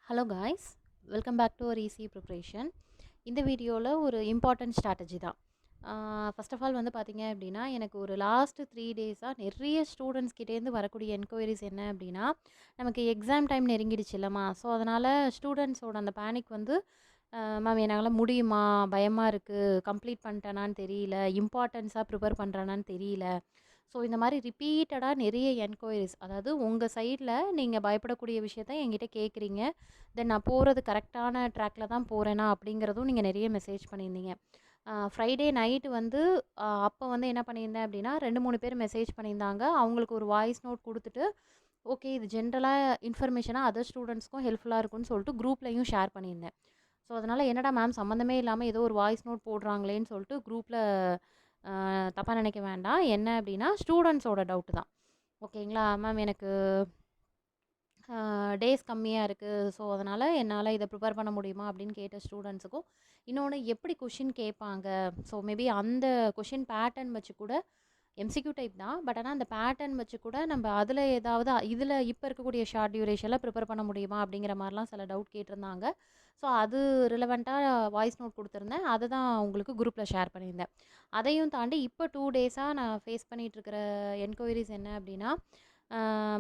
Hello guys, welcome back to ஒரு easy preparation. இந்த வீடியோவில் ஒரு இம்பார்ட்டன்ட் ஸ்ட்ராட்டஜி தான். ஃபர்ஸ்ட் ஆஃப் ஆல் வந்து பார்த்தீங்க அப்படின்னா, எனக்கு ஒரு லாஸ்ட்டு 3 டேஸாக நிறைய ஸ்டூடெண்ட்ஸ் கிட்டேருந்து வரக்கூடிய என்கொயரிஸ் என்ன அப்படின்னா, நமக்கு எக்ஸாம் டைம் நெருங்கிடுச்சு இல்லைம்மா, ஸோ அதனால் ஸ்டூடெண்ட்ஸோட அந்த பேனிக் வந்து மேம் என்னால் முடியுமா, பயமாக இருக்குது, கம்ப்ளீட் பண்ணிட்டேனான்னு தெரியல, இம்பார்ட்டன்ஸாக ப்ரிப்பேர் பண்ணுறேனான்னு தெரியல. ஸோ இந்த மாதிரி ரிப்பீட்டடாக நிறைய என்கொயரிஸ், அதாவது உங்கள் சைடில் நீங்கள் பயப்படக்கூடிய விஷயத்த என்கிட்ட கேட்குறீங்க. தென் நான் போகிறது கரெக்டான ட்ராக்கில் தான் போகிறேனா அப்படிங்கிறதும் நீங்கள் நிறைய மெசேஜ் பண்ணியிருந்தீங்க. ஃப்ரைடே நைட்டு வந்து அப்போ வந்து என்ன பண்ணியிருந்தேன் அப்படின்னா, 2-3 பேர் மெசேஜ் பண்ணியிருந்தாங்க. அவங்களுக்கு ஒரு வாய்ஸ் நோட் கொடுத்துட்டு, ஓகே இது ஜென்ரலாக இன்ஃபர்மேஷனாக அதர் ஸ்டூடெண்ட்ஸ்க்கும் ஹெல்ப்ஃபுல்லாக இருக்கும்னு சொல்லிட்டு குரூப்லையும் ஷேர் பண்ணியிருந்தேன். ஸோ அதனால் என்னடா மேம் சம்மந்தமே இல்லாமல் ஏதோ ஒரு வாய்ஸ் நோட் போடுறாங்களேன்னு சொல்லிட்டு குரூப்பில் தப்பாக நினைக்க வேண்டாம். என்ன அப்படின்னா ஸ்டூடெண்ட்ஸோட டவுட்டு தான். ஓகேங்களா மேம், எனக்கு டேஸ் கம்மியாக இருக்குது, ஸோ அதனால் என்னால் இதை ப்ரிப்பேர் பண்ண முடியுமா அப்படின்னு கேட்ட ஸ்டூடெண்ட்ஸுக்கும், இன்னொன்று எப்படி கொஷின் கேட்பாங்க, ஸோ மேபி அந்த கொஷின் பேட்டர்ன் வச்சு கூட எம்சிக்யூ டைப் தான், பட் ஆனால் அந்த பேட்டர்ன் வச்சு கூட நம்ம அதில் ஏதாவது இதில் இப்போ இருக்கக்கூடிய ஷார்ட் டியூரேஷனில் ப்ரிப்பேர் பண்ண முடியுமா அப்படிங்கிற மாதிரிலாம் சில டவுட் கேட்டிருந்தாங்க. ஸோ அது ரிலவெண்ட்டாக வாய்ஸ் நோட் கொடுத்துருந்தேன், அதை தான் உங்களுக்கு குரூப்பில் ஷேர் பண்ணியிருந்தேன். அதையும் தாண்டி இப்போ 2 டேஸாக நான் ஃபேஸ் பண்ணிகிட்ருக்கிற என்கொயரிஸ் என்ன அப்படின்னா,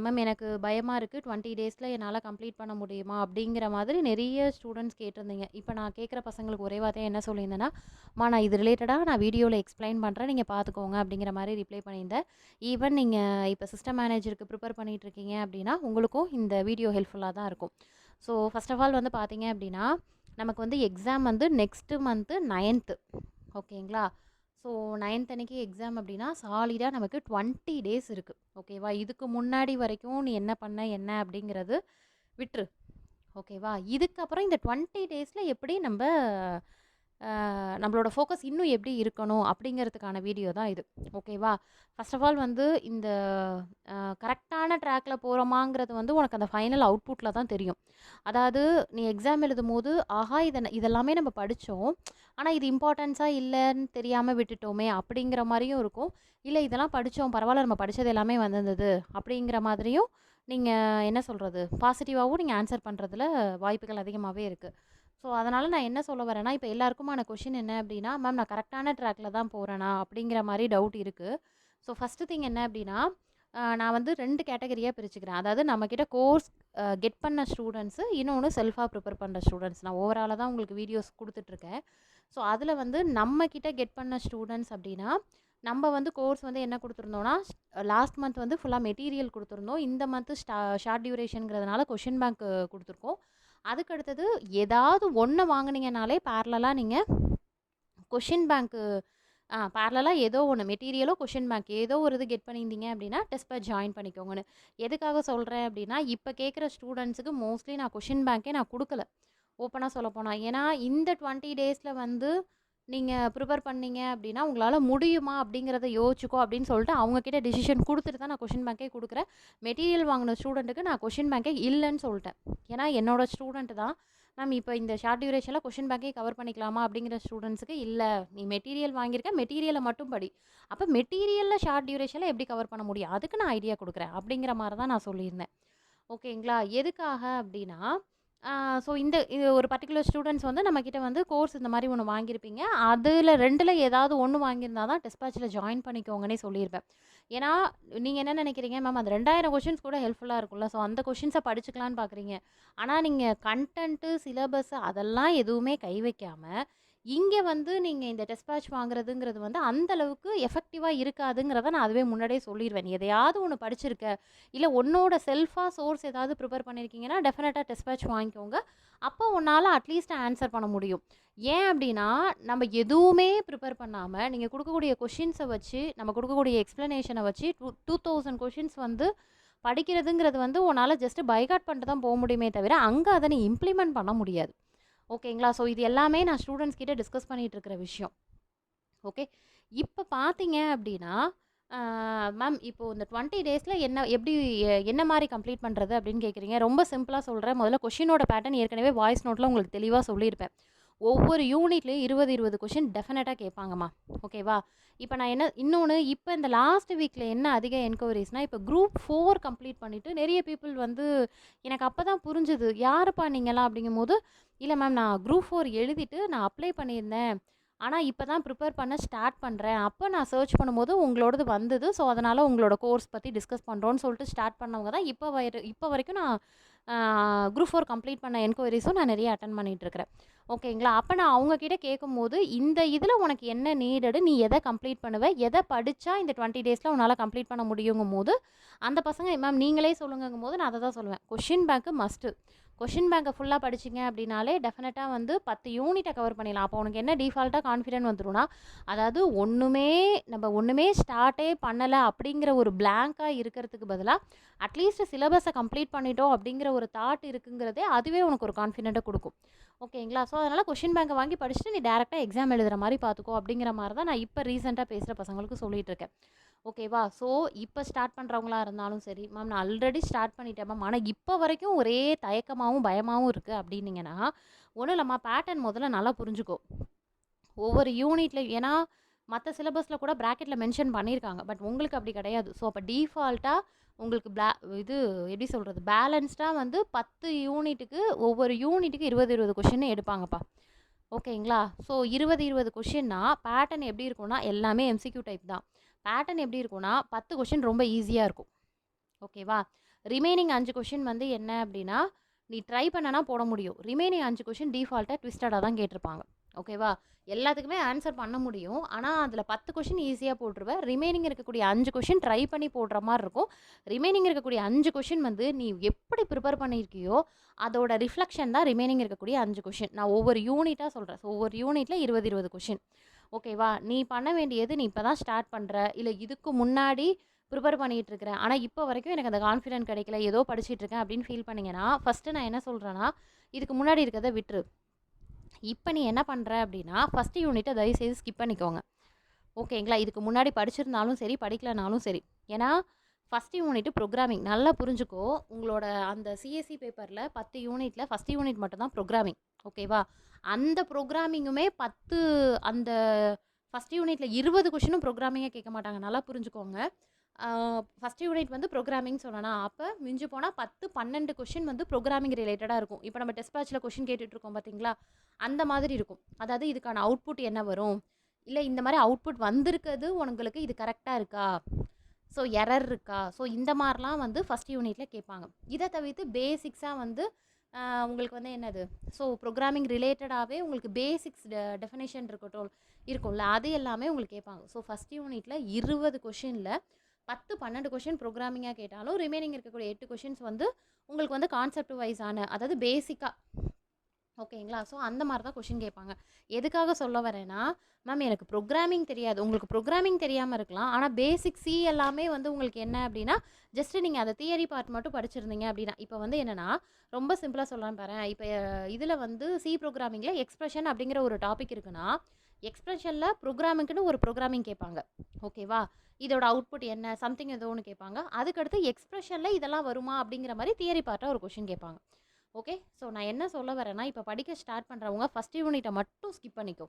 மேம் எனக்கு பயமாக இருக்குது, 20 டேஸில் என்னால் கம்ப்ளீட் பண்ண முடியுமா அப்படிங்கிற மாதிரி நிறைய ஸ்டூடெண்ட்ஸ் கேட்டிருந்தீங்க. இப்போ நான் கேட்குற பசங்களுக்கு ஒரே வார்த்தையாக என்ன சொல்லியிருந்தேன்னா, நான் இது ரிலேட்டடாக நான் வீடியோவில் எக்ஸ்பிளைன் பண்ணுறேன், நீங்கள் பார்த்துக்கோங்க அப்படிங்கிற மாதிரி ரிப்ளை பண்ணியிருந்தேன். ஈவன் நீங்கள் இப்போ சிஸ்டம் மேனேஜருக்கு ப்ரிப்பேர் பண்ணிகிட்ருக்கீங்க அப்படின்னா உங்களுக்கும் இந்த வீடியோ ஹெல்ப்ஃபுல்லாக தான் இருக்கும். ஸோ ஃபர்ஸ்ட் ஆஃப் ஆல் வந்து பார்த்தீங்க அப்படின்னா, நமக்கு வந்து எக்ஸாம் வந்து நெக்ஸ்ட்டு மந்த்து 9th, ஓகேங்களா. ஸோ 9th அன்னைக்கு எக்ஸாம் அப்படின்னா சாலிடாக நமக்கு 20 டேஸ் இருக்குது, ஓகேவா. இதுக்கு முன்னாடி வரைக்கும் நீ என்ன பண்ண என்ன அப்படிங்கிறது விட்டுரு, ஓகேவா. இதுக்கப்புறம் இந்த 20 டேஸில் எப்படி நம்மளோட ஃபோக்கஸ் இன்னும் எப்படி இருக்கணும் அப்படிங்கிறதுக்கான வீடியோ தான் இது, ஓகேவா. ஃபர்ஸ்ட் ஆஃப் ஆல் வந்து இந்த கரெக்டான ட்ராக்கில் போகிறோமாங்கிறது வந்து உனக்கு அந்த ஃபைனல் அவுட்புட்டில் தான் தெரியும். அதாவது நீ எக்ஸாம் எழுதும் போது ஆஹா இதெல்லாமே நம்ம படித்தோம், ஆனால் இது இம்பார்ட்டன்ஸாக இல்லைன்னு தெரியாமல் விட்டுட்டோமே அப்படிங்கிற மாதிரியும் இருக்கும். இல்லை இதெல்லாம் படித்தோம், பரவாயில்ல நம்ம படித்தது எல்லாமே வந்திருந்தது அப்படிங்கிற மாதிரியும் நீங்கள் என்ன சொல்கிறது, பாசிட்டிவாகவும் நீங்கள் ஆன்சர் பண்ணுறதுல வாய்ப்புகள் அதிகமாகவே இருக்குது. ஸோ அதனால் நான் என்ன சொல்ல வரேன்னா, இப்போ எல்லாருக்குமான கொஷின் என்ன அப்படின்னா, மேம் நான் கரெக்டான ட்ராக்கில் தான் போகிறேனா அப்படிங்கிற மாதிரி டவுட் இருக்குது. ஸோ ஃபஸ்ட்டு திங் என்ன அப்படின்னா, நான் வந்து 2 கேட்டகரியாக பிரிச்சுக்கிறேன். அதாவது நம்மக்கிட்ட கோர்ஸ் கெட் பண்ண ஸ்டூடெண்ட்ஸு, இன்னொன்று செல்ஃபாக ப்ரிப்பேர் பண்ணுற ஸ்டூடெண்ட்ஸ். நான் ஓவராலாக தான் உங்களுக்கு வீடியோஸ் கொடுத்துட்ருக்கேன். ஸோ அதில் வந்து நம்மக்கிட்ட கெட் பண்ண ஸ்டூடெண்ட்ஸ் அப்படின்னா, நம்ம வந்து கோர்ஸ் வந்து என்ன கொடுத்துருந்தோன்னா, லாஸ்ட் மந்த் வந்து ஃபுல்லாக மெட்டீரியல் கொடுத்துருந்தோம். இந்த மந்த்து ஷார்ட் டியூரேஷனுங்கிறதுனால கொஷின் பேங்க் கொடுத்துருக்கோம். அதுக்கு அடுத்தது ஏதாவது ஒன்று வாங்கினீங்கனாலே பேரலாக நீங்கள் கொஷின் பேங்க்கு பேரலாக ஏதோ ஒன்று மெட்டீரியலோ கொஷின் பேங்க் ஏதோ ஒரு இது கெட் பண்ணியிருந்தீங்க அப்படின்னா டெஸ்ட் பேட்ச் ஜாயின் பண்ணிக்கோங்கன்னு. எதுக்காக சொல்கிறேன் அப்படின்னா, இப்போ கேட்குற ஸ்டூடெண்ட்ஸுக்கு மோஸ்ட்லி நான் கொஷின் பேங்க்கே நான் கொடுக்கல, ஓப்பனாக சொல்லப்போனால். ஏன்னா இந்த 20 டேஸில் வந்து நீங்கள் ப்ரிப்பேர் பண்ணீங்க அப்படின்னா உங்களால் முடியுமா அப்படிங்கிறத யோசிச்சுக்கோ அப்படின்னு சொல்லிட்டு அவங்கக்கிட்ட டிசிஷன் கொடுத்துட்டு தான் நான் கொஷின் பேங்க்கே கொடுக்குறேன். மெட்டீரியல் வாங்கின ஸ்டூடெண்ட்டுக்கு நான் கொஷின் பேங்க்கே இல்லைன்னு சொல்லிட்டேன். ஏன்னா என்னோடய ஸ்டூடெண்ட்டு தான் மேம் இப்போ இந்த ஷார்ட் டியூரேஷனில் கொஷின் பேங்க்கே கவர் பண்ணிக்கலாமா அப்படிங்கிற ஸ்டூடெண்ட்ஸுக்கு இல்லை, நீ மெட்டீரியல் வாங்கியிருக்க, மெட்டீரியலை மட்டும் படி, அப்போ மெட்டீரியலில் ஷார்ட் டியூரேஷனில் எப்படி கவர் பண்ண முடியும், அதுக்கு நான் ஐடியா கொடுக்குறேன் அப்படிங்கிற மாதிரி தான் நான் சொல்லியிருந்தேன், ஓகேங்களா. எதுக்காக அப்படின்னா, ஸோ இது ஒரு பர்டிகுலர் ஸ்டூடெண்ட்ஸ் வந்து நம்மக்கிட்ட வந்து கோர்ஸ் இந்த மாதிரி ஒன்று வாங்கியிருப்பீங்க, அதில் 2ல் ஏதாவது ஒன்று வாங்கியிருந்தா தான் டெஸ்ட் பேட்சில் ஜாயின் பண்ணிக்கோங்கன்னே சொல்லியிருப்பேன். ஏன்னா நீங்கள் என்ன நினைக்கிறீங்க, மேம் அந்த 2000 கொஷின்ஸ் கூட ஹெல்ப்ஃபுல்லாக இருக்கும்ல, ஸோ அந்த கொஷின்ஸை படிச்சுக்கலான்னு பார்க்குறீங்க. ஆனால் நீங்கள் கண்டென்ட்டு சிலபஸ் அதெல்லாம் எதுவுமே கை வைக்காமல் இங்கே வந்து நீங்கள் இந்த டெஸ்ட் பேட்ச் வாங்குறதுங்கிறது வந்து அந்தளவுக்கு எஃபெக்டிவாக இருக்காதுங்கிறத நான் அதுவே முன்னாடியே சொல்லிடுவேன். எதையாவது ஒன்று படிச்சிருக்க, இல்லை உன்னோட செல்ஃபாக சோர்ஸ் ஏதாவது ப்ரிப்பேர் பண்ணியிருக்கீங்கன்னா டெஃபினட்டாக டெஸ்ட் பேட்ச் வாங்கிக்கோங்க, அப்போ உன்னால் அட்லீஸ்ட் ஆன்சர் பண்ண முடியும். ஏன் அப்படின்னா, நம்ம எதுவுமே ப்ரிப்பேர் பண்ணாமல் நீங்கள் கொடுக்கக்கூடிய கொஷின்ஸை வச்சு, நம்ம கொடுக்கக்கூடிய எக்ஸ்ப்ளனேஷனை வச்சு 2000 கொஷின்ஸ் வந்து படிக்கிறதுங்கிறது வந்து உன்னால் ஜஸ்ட்டு பைகாட் பண்ணிட்டு தான் போக முடியுமே தவிர அங்கே அதை நீ இம்ப்ளிமெண்ட் பண்ண முடியாது, ஓகேங்களா. ஸோ இது எல்லாமே நான் ஸ்டூடெண்ட்ஸ் கிட்டே டிஸ்கஸ் பண்ணிகிட்டு இருக்கிற விஷயம், ஓகே. இப்போ பார்த்தீங்க அப்படின்னா, மேம் இப்போது இந்த 20 டேஸில் என்ன மாதிரி கம்ப்ளீட் பண்ணுறது அப்படின்னு கேட்குறீங்க. ரொம்ப சிம்பிளாக சொல்கிறேன். முதல்ல கொஷினோட பேட்டர்ன் ஏற்கனவே வாய்ஸ் நோட்டில் உங்களுக்கு தெளிவாக சொல்லியிருப்பேன். ஒவ்வொரு யூனிட்லேயும் 20 கொஷின் டெஃபினட்டாக கேட்பாங்கம்மா. ஓகேவா? இப்போ நான் என்ன இன்னொன்று இப்போ இந்த லாஸ்ட் வீக்கில் என்ன அதிக என்கொயரிஸ்னால், இப்போ குரூப் 4 கம்ப்ளீட் பண்ணிவிட்டு நிறைய பீப்புள் வந்து எனக்கு அப்போ தான் புரிஞ்சுது, யாருப்பா நீங்களாம் அப்படிங்கும்போது, இல்லை மேம் நான் குரூப் 4 எழுதிட்டு நான் அப்ளை பண்ணியிருந்தேன், ஆனால் இப்போ தான் ப்ரிப்பேர் பண்ண ஸ்டார்ட் பண்ணுறேன், அப்போ நான் சர்ச் பண்ணும்போது உங்களோடது வந்தது, ஸோ அதனால் உங்களோட கோர்ஸ் பற்றி டிஸ்கஸ் பண்ணுறோன்னு சொல்லிட்டு ஸ்டார்ட் பண்ணவங்க தான் இப்போ வரைக்கும் நான் குரூப் 4 கம்ப்ளீட் பண்ண என்கொயரிஸும் நான் நிறைய அட்டன் பண்ணிகிட்ருக்கிறேன். ஓகேங்களா? அப்போ நான் அவங்கக்கிட்ட கேட்கும்போது, இந்த இதில் உனக்கு என்ன நீடடு, நீ எதை கம்ப்ளீட் பண்ணுவ, எதை படித்தா இந்த 20 டேஸில் உன்னால் கம்ப்ளீட் பண்ண முடியுங்கும் போது, அந்த பசங்க மேம் நீங்களே சொல்லுங்கும் போது நான் அதை தான் சொல்லுவேன். கொஷின் பேங்க்கு மஸ்ட்டு. கொஷின் பேங்கை ஃபுல்லாக படிச்சிங்க அப்படின்னாலே டெஃபினட்டாக வந்து 10 யூனிட்டை கவர் பண்ணிடலாம். அப்போ உனக்கு என்ன டிஃபால்ட்டாக கான்ஃபிடென்ட் வந்துடும்னா, அதாவது நம்ம ஒன்றுமே ஸ்டார்ட்டே பண்ணலை அப்படிங்கிற ஒரு பிளாங்காக இருக்கிறதுக்கு பதிலாக அட்லீஸ்ட் சிலபஸை கம்ப்ளீட் பண்ணிட்டோம் அப்படிங்கிற ஒரு தாட் இருக்குங்கிறதே அதுவே உனக்கு ஒரு கான்ஃபிடென்ட்டை கொடுக்கும். ஓகேங்களா? ஸோ அதனால் கொஷின் பேங்கை வாங்கி படிச்சுட்டு நீ டேரெக்டாக எக்ஸாம் எழுதுகிற மாதிரி பார்த்துக்கோ அப்படிங்கிற மாதிரி தான் நான் இப்போ ரீசெண்டாக பேசுகிற பசங்களுக்கு சொல்லிகிட்டு இருக்கேன். ஓகேவா? ஸோ இப்போ ஸ்டார்ட் பண்ணுறவங்களா இருந்தாலும் சரி, மேம் நான் ஆல்ரெடி ஸ்டார்ட் பண்ணிட்டேன் மேம், ஆனால் இப்போ வரைக்கும் ஒரே தயக்கமாகவும் பயமாகவும் இருக்குது அப்படின்னீங்கன்னா, ஒன்றும் இல்லைம்மா, பேட்டர்ன் முதல்ல நல்லா புரிஞ்சுக்கோ. ஒவ்வொரு யூனிட்லையும் ஏன்னா மற்ற சிலபஸில் கூட ப்ராக்கெட்டில் மென்ஷன் பண்ணியிருக்காங்க, பட் உங்களுக்கு அப்படி கிடையாது. ஸோ அப்போ டிஃபால்ட்டாக உங்களுக்கு இது எப்படி சொல்கிறது, பேலன்ஸ்டாக வந்து 10 யூனிட்டுக்கு ஒவ்வொரு யூனிட்டுக்கு 20 கொஷின் எடுப்பாங்கப்பா. ஓகேங்களா? ஸோ 20 கொஷின்னா பேட்டர்ன் எப்படி இருக்கும்னா எல்லாமே எம்சிக்யூ டைப் தான். பேட்டர்ன் எப்படி இருக்கும்னா 10 கொஷின் ரொம்ப ஈஸியாக இருக்கும். ஓகேவா? ரிமைனிங் 5 கொஷின் வந்து என்ன அப்படின்னா, நீ ட்ரை பண்ணனா போட முடியும். ரிமைனிங் 5 கொஷின் டிஃபால்ட்டாக ட்விஸ்டடாக தான் கேட்டிருப்பாங்க. ஓகேவா? எல்லாத்துக்குமே ஆன்சர் பண்ண முடியும், ஆனால் அதில் 10 கொஷின் ஈஸியாக போட்டுருவேன். ரிமைனிங் இருக்கக்கூடிய 5 கொஷின் ட்ரை பண்ணி போடுற மாதிரி இருக்கும். ரிமைனிங் இருக்கக்கூடிய 5 கொஷின் வந்து நீ எப்படி ப்ரிப்பேர் பண்ணியிருக்கியோ அதோட ரிஃப்ளெக்ஷன் தான் ரிமைனிங் இருக்கக்கூடிய 5 கொஷின். நான் ஒவ்வொரு யூனிட்டாக சொல்கிறேன். ஸோ ஒவ்வொரு யூனிட்டில் 20 கொஷின். ஓகேவா? நீ பண்ண வேண்டியது, நீ இப்போ தான் ஸ்டார்ட் பண்ணுற, இல்லை இதுக்கு முன்னாடி ப்ரிப்பேர் பண்ணிகிட்டு இருக்கிறேன், ஆனால் இப்போ வரைக்கும் எனக்கு அந்த கான்ஃபிடென்ட் கிடைக்கல, ஏதோ படிச்சுட்டு இருக்கேன் அப்படின்னு ஃபீல் பண்ணிங்கன்னா, ஃபஸ்ட்டு நான் என்ன சொல்கிறேன்னா, இதுக்கு முன்னாடி இருக்கிறத விட்டுரு. இப்போ நீ என்ன பண்ணுற அப்படின்னா, ஃபஸ்ட்டு யூனிட்டை தயவுசெய்து ஸ்கிப் பண்ணிக்கோங்க. ஓகேங்களா? இதுக்கு முன்னாடி படிச்சிருந்தாலும் சரி, படிக்கலனாலும் சரி. ஏன்னா ஃபஸ்ட் யூனிட்டு ப்ரோக்ராமிங் நல்லா புரிஞ்சுக்கோ. உங்களோட அந்த சிஎஸ்சி பேப்பரில் 10 யூனிட்டில் ஃபஸ்ட் யூனிட் மட்டும் தான் ப்ரோக்ராமிங். ஓகேவா? அந்த ப்ரோக்ராமிங்குமே அந்த ஃபஸ்ட் யூனிட்டில் 20 கொஷினும் ப்ரோக்ராமிங்கே கேட்க மாட்டாங்க, நல்லா புரிஞ்சுக்கோங்க. ஃபஸ்ட் யூனிட் வந்து ப்ரோக்ராமிங் சொன்னா, அப்போ மிஞ்சி போனால் 10-12 கொஷின் வந்து ப்ரோக்ராமிங் ரிலேட்டடாக இருக்கும். இப்போ நம்ம டெஸ்ட் பேட்சில் கொஷின் கேட்டுட்ருக்கோம் பார்த்தீங்களா, அந்த மாதிரி இருக்கும். அதாவது இதுக்கான அவுட்புட் என்ன வரும், இல்லை இந்த மாதிரி அவுட்புட் வந்திருக்கிறது உங்களுக்கு இது கரெக்டாக இருக்கா, ஸோ எரர் இருக்கா, ஸோ இந்த மாதிரிலாம் வந்து ஃபஸ்ட் யூனிட்டில் கேட்பாங்க. இதை தவிர்த்து பேசிக்ஸாக வந்து உங்களுக்கு வந்து என்னது, ஸோ ப்ரோக்ராமிங் ரிலேட்டடாகவே உங்களுக்கு பேசிக்ஸ் டெஃபினேஷன் இருக்கும்ல, அது எல்லாமே உங்களுக்கு கேட்பாங்க. ஸோ ஃபஸ்ட் யூனிட்டில் 20 கொஷினில் 10-12 கொஷின் ப்ரோக்ராமிங்காக கேட்டாலும் ரிமைனிங் இருக்கக்கூடிய 8 கொஷின்ஸ் வந்து உங்களுக்கு வந்து கான்செப்ட் வைஸான, அதாவது பேசிக்காக. ஓகேங்களா? ஸோ அந்த மாதிரி தான் கொஷின் கேட்பாங்க. எதுக்காக சொல்ல வரேன்னா, மேம் எனக்கு ப்ரோக்ராமிங் தெரியாது, உங்களுக்கு ப்ரோக்ராமிங் தெரியாமல் இருக்கலாம், ஆனால் பேசிக் சி எல்லாமே வந்து உங்களுக்கு என்ன அப்படின்னா, ஜஸ்ட்டு நீங்கள் அதை தியரி பார்ட் மட்டும் படிச்சிருந்தீங்க அப்படின்னா, இப்போ வந்து என்னென்னா ரொம்ப சிம்பிளாக சொல்லலான்னு பாருங்க. இப்போ இதில் வந்து சி ப்ரோக்ராமிங்கில் எக்ஸ்ப்ரெஷன் அப்படிங்கிற ஒரு டாபிக் இருக்குன்னா, எக்ஸ்ப்ரெஷனில் ப்ரோக்ராமிங்க்குன்னு ஒரு ப்ரோக்ராமிங் கேட்பாங்க. ஓகேவா? இதோட அவுட்புட் என்ன, சம்திங் ஏதோ ஒன்று கேட்பாங்க. அதுக்கடுத்து எக்ஸ்ப்ரெஷனில் இதெல்லாம் வருமா அப்படிங்கிற மாதிரி தியரி பார்ட்டாக ஒரு கொஷின் கேட்பாங்க. ஓகே, ஸோ நான் என்ன சொல்ல வரேன்னா, இப்போ படிக்க ஸ்டார்ட் பண்ணுறவங்க ஃபஸ்ட் யூனிட்டை மட்டும் ஸ்கிப் பண்ணிக்கோ.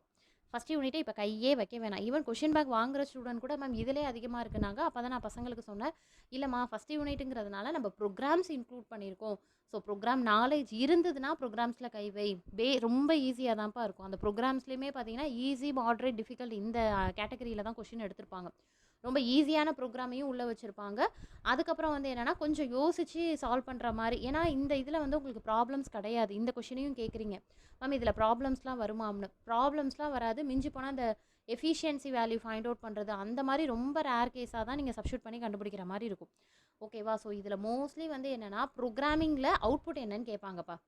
ஃபஸ்ட் யூனிட்டை இப்போ கையே வைக்க வேணாம். ஈவன் கொஷின் பேக் வாங்குற ஸ்டூடெண்ட் கூட மேம் இதிலே அதிகமாக இருக்குனாங்க. அப்போ தான் நான் பசங்களுக்கு சொன்னேன், இல்லைம்மா ஃபஸ்ட் யூனிட்டுங்கிறதுனால நம்ம ப்ரோக்ராம்ஸ் இன்க்ளூட் பண்ணியிருக்கோம். ஸோ ப்ரோக்ராம் நாலேஜ் இருந்ததுன்னா ப்ரோக்ராம்ஸில் கைவை. ரொம்ப ஈஸியாக தான்ப்பா இருக்கும். அந்த ப்ரோக்ராம்ஸ்லேயுமே பார்த்தீங்கன்னா ஈஸி, மாட்ரேட், டிஃபிகல்ட் இந்த கேட்டகரியில் தான் கொஷின் எடுத்திருப்பாங்க. ரொம்ப ஈஸியான ப்ரோக்ராமையும் உள்ளே வச்சுருப்பாங்க. அதுக்கப்புறம் வந்து என்னென்னா கொஞ்சம் யோசித்து சால்வ் பண்ணுற மாதிரி. ஏன்னா இந்த இதில் வந்து உங்களுக்கு ப்ராப்ளம்ஸ் கிடையாது. இந்த கொஷினையும் கேட்குறீங்க, மேம் இதில் ப்ராப்ளம்ஸ்லாம் வருமாம்னு. ப்ராப்ளம்ஸ்லாம் வராது. மிஞ்சி போனால் அந்த எஃபிஷியன்சி வேல்யூ ஃபைண்ட் அவுட் பண்ணுறது, அந்த மாதிரி ரொம்ப ரேர் கேஸாக தான் நீங்கள் சப்ஸ்டியூட் பண்ணி கண்டுபிடிக்கிற மாதிரி இருக்கும். ஓகேவா? ஸோ இதில் மோஸ்ட்லி வந்து என்னென்னா ப்ரோக்ராமிங்கில் அவுட்புட் என்னன்னு கேட்பாங்கப்பா.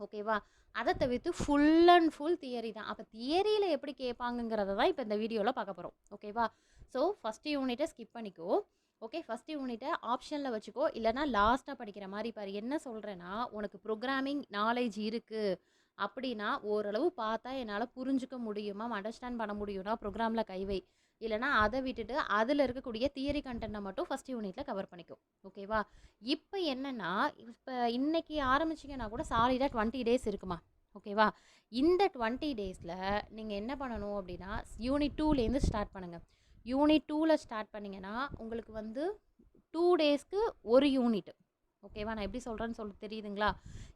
ஓகேவா? அதை தவிர்த்து ஃபுல் அண்ட் ஃபுல் தியரி தான். அப்போ தியரியில் எப்படி கேட்பாங்கங்கிறத தான் இப்போ இந்த வீடியோவில் பார்க்க போகிறோம். ஓகேவா? ஸோ ஃபஸ்ட்டு யூனிட்டை ஸ்கிப் பண்ணிக்கோ. ஓகே, ஃபஸ்ட் யூனிட்டை ஆப்ஷனில் வச்சுக்கோ, இல்லைனா லாஸ்ட்டாக படிக்கிற மாதிரி பாரு. என்ன சொல்கிறேன்னா, உனக்கு ப்ரோக்ராமிங் நாலேஜ் இருக்குது அப்படின்னா ஓரளவு பார்த்தா என்னால் புரிஞ்சுக்க முடியுமா, அண்டர்ஸ்டாண்ட் பண்ண முடியும்னா ப்ரோக்ராமில் கைவை. இல்லைனா அதை விட்டுட்டு அதில் இருக்கக்கூடிய தியரி கண்டென்ட்டை மட்டும் ஃபஸ்ட் யூனிட்டில் கவர் பண்ணிக்கோ. ஓகேவா? இப்போ என்னென்னா, இப்போ இன்றைக்கி ஆரம்பிச்சிங்கன்னா கூட சாலிடாக 20 டேஸ் இருக்குமா. ஓகேவா? இந்த 20 டேஸில் நீங்கள் என்ன பண்ணணும் அப்படின்னா, யூனிட் 2லேருந்து ஸ்டார்ட் பண்ணுங்கள். யூனிட் 2ல் ஸ்டார்ட் பண்ணிங்கன்னா உங்களுக்கு வந்து 2 டேஸ்க்கு ஒரு யூனிட். ஓகேவா? நான் எப்படி சொல்கிறேன்னு தெரியுதுங்களா?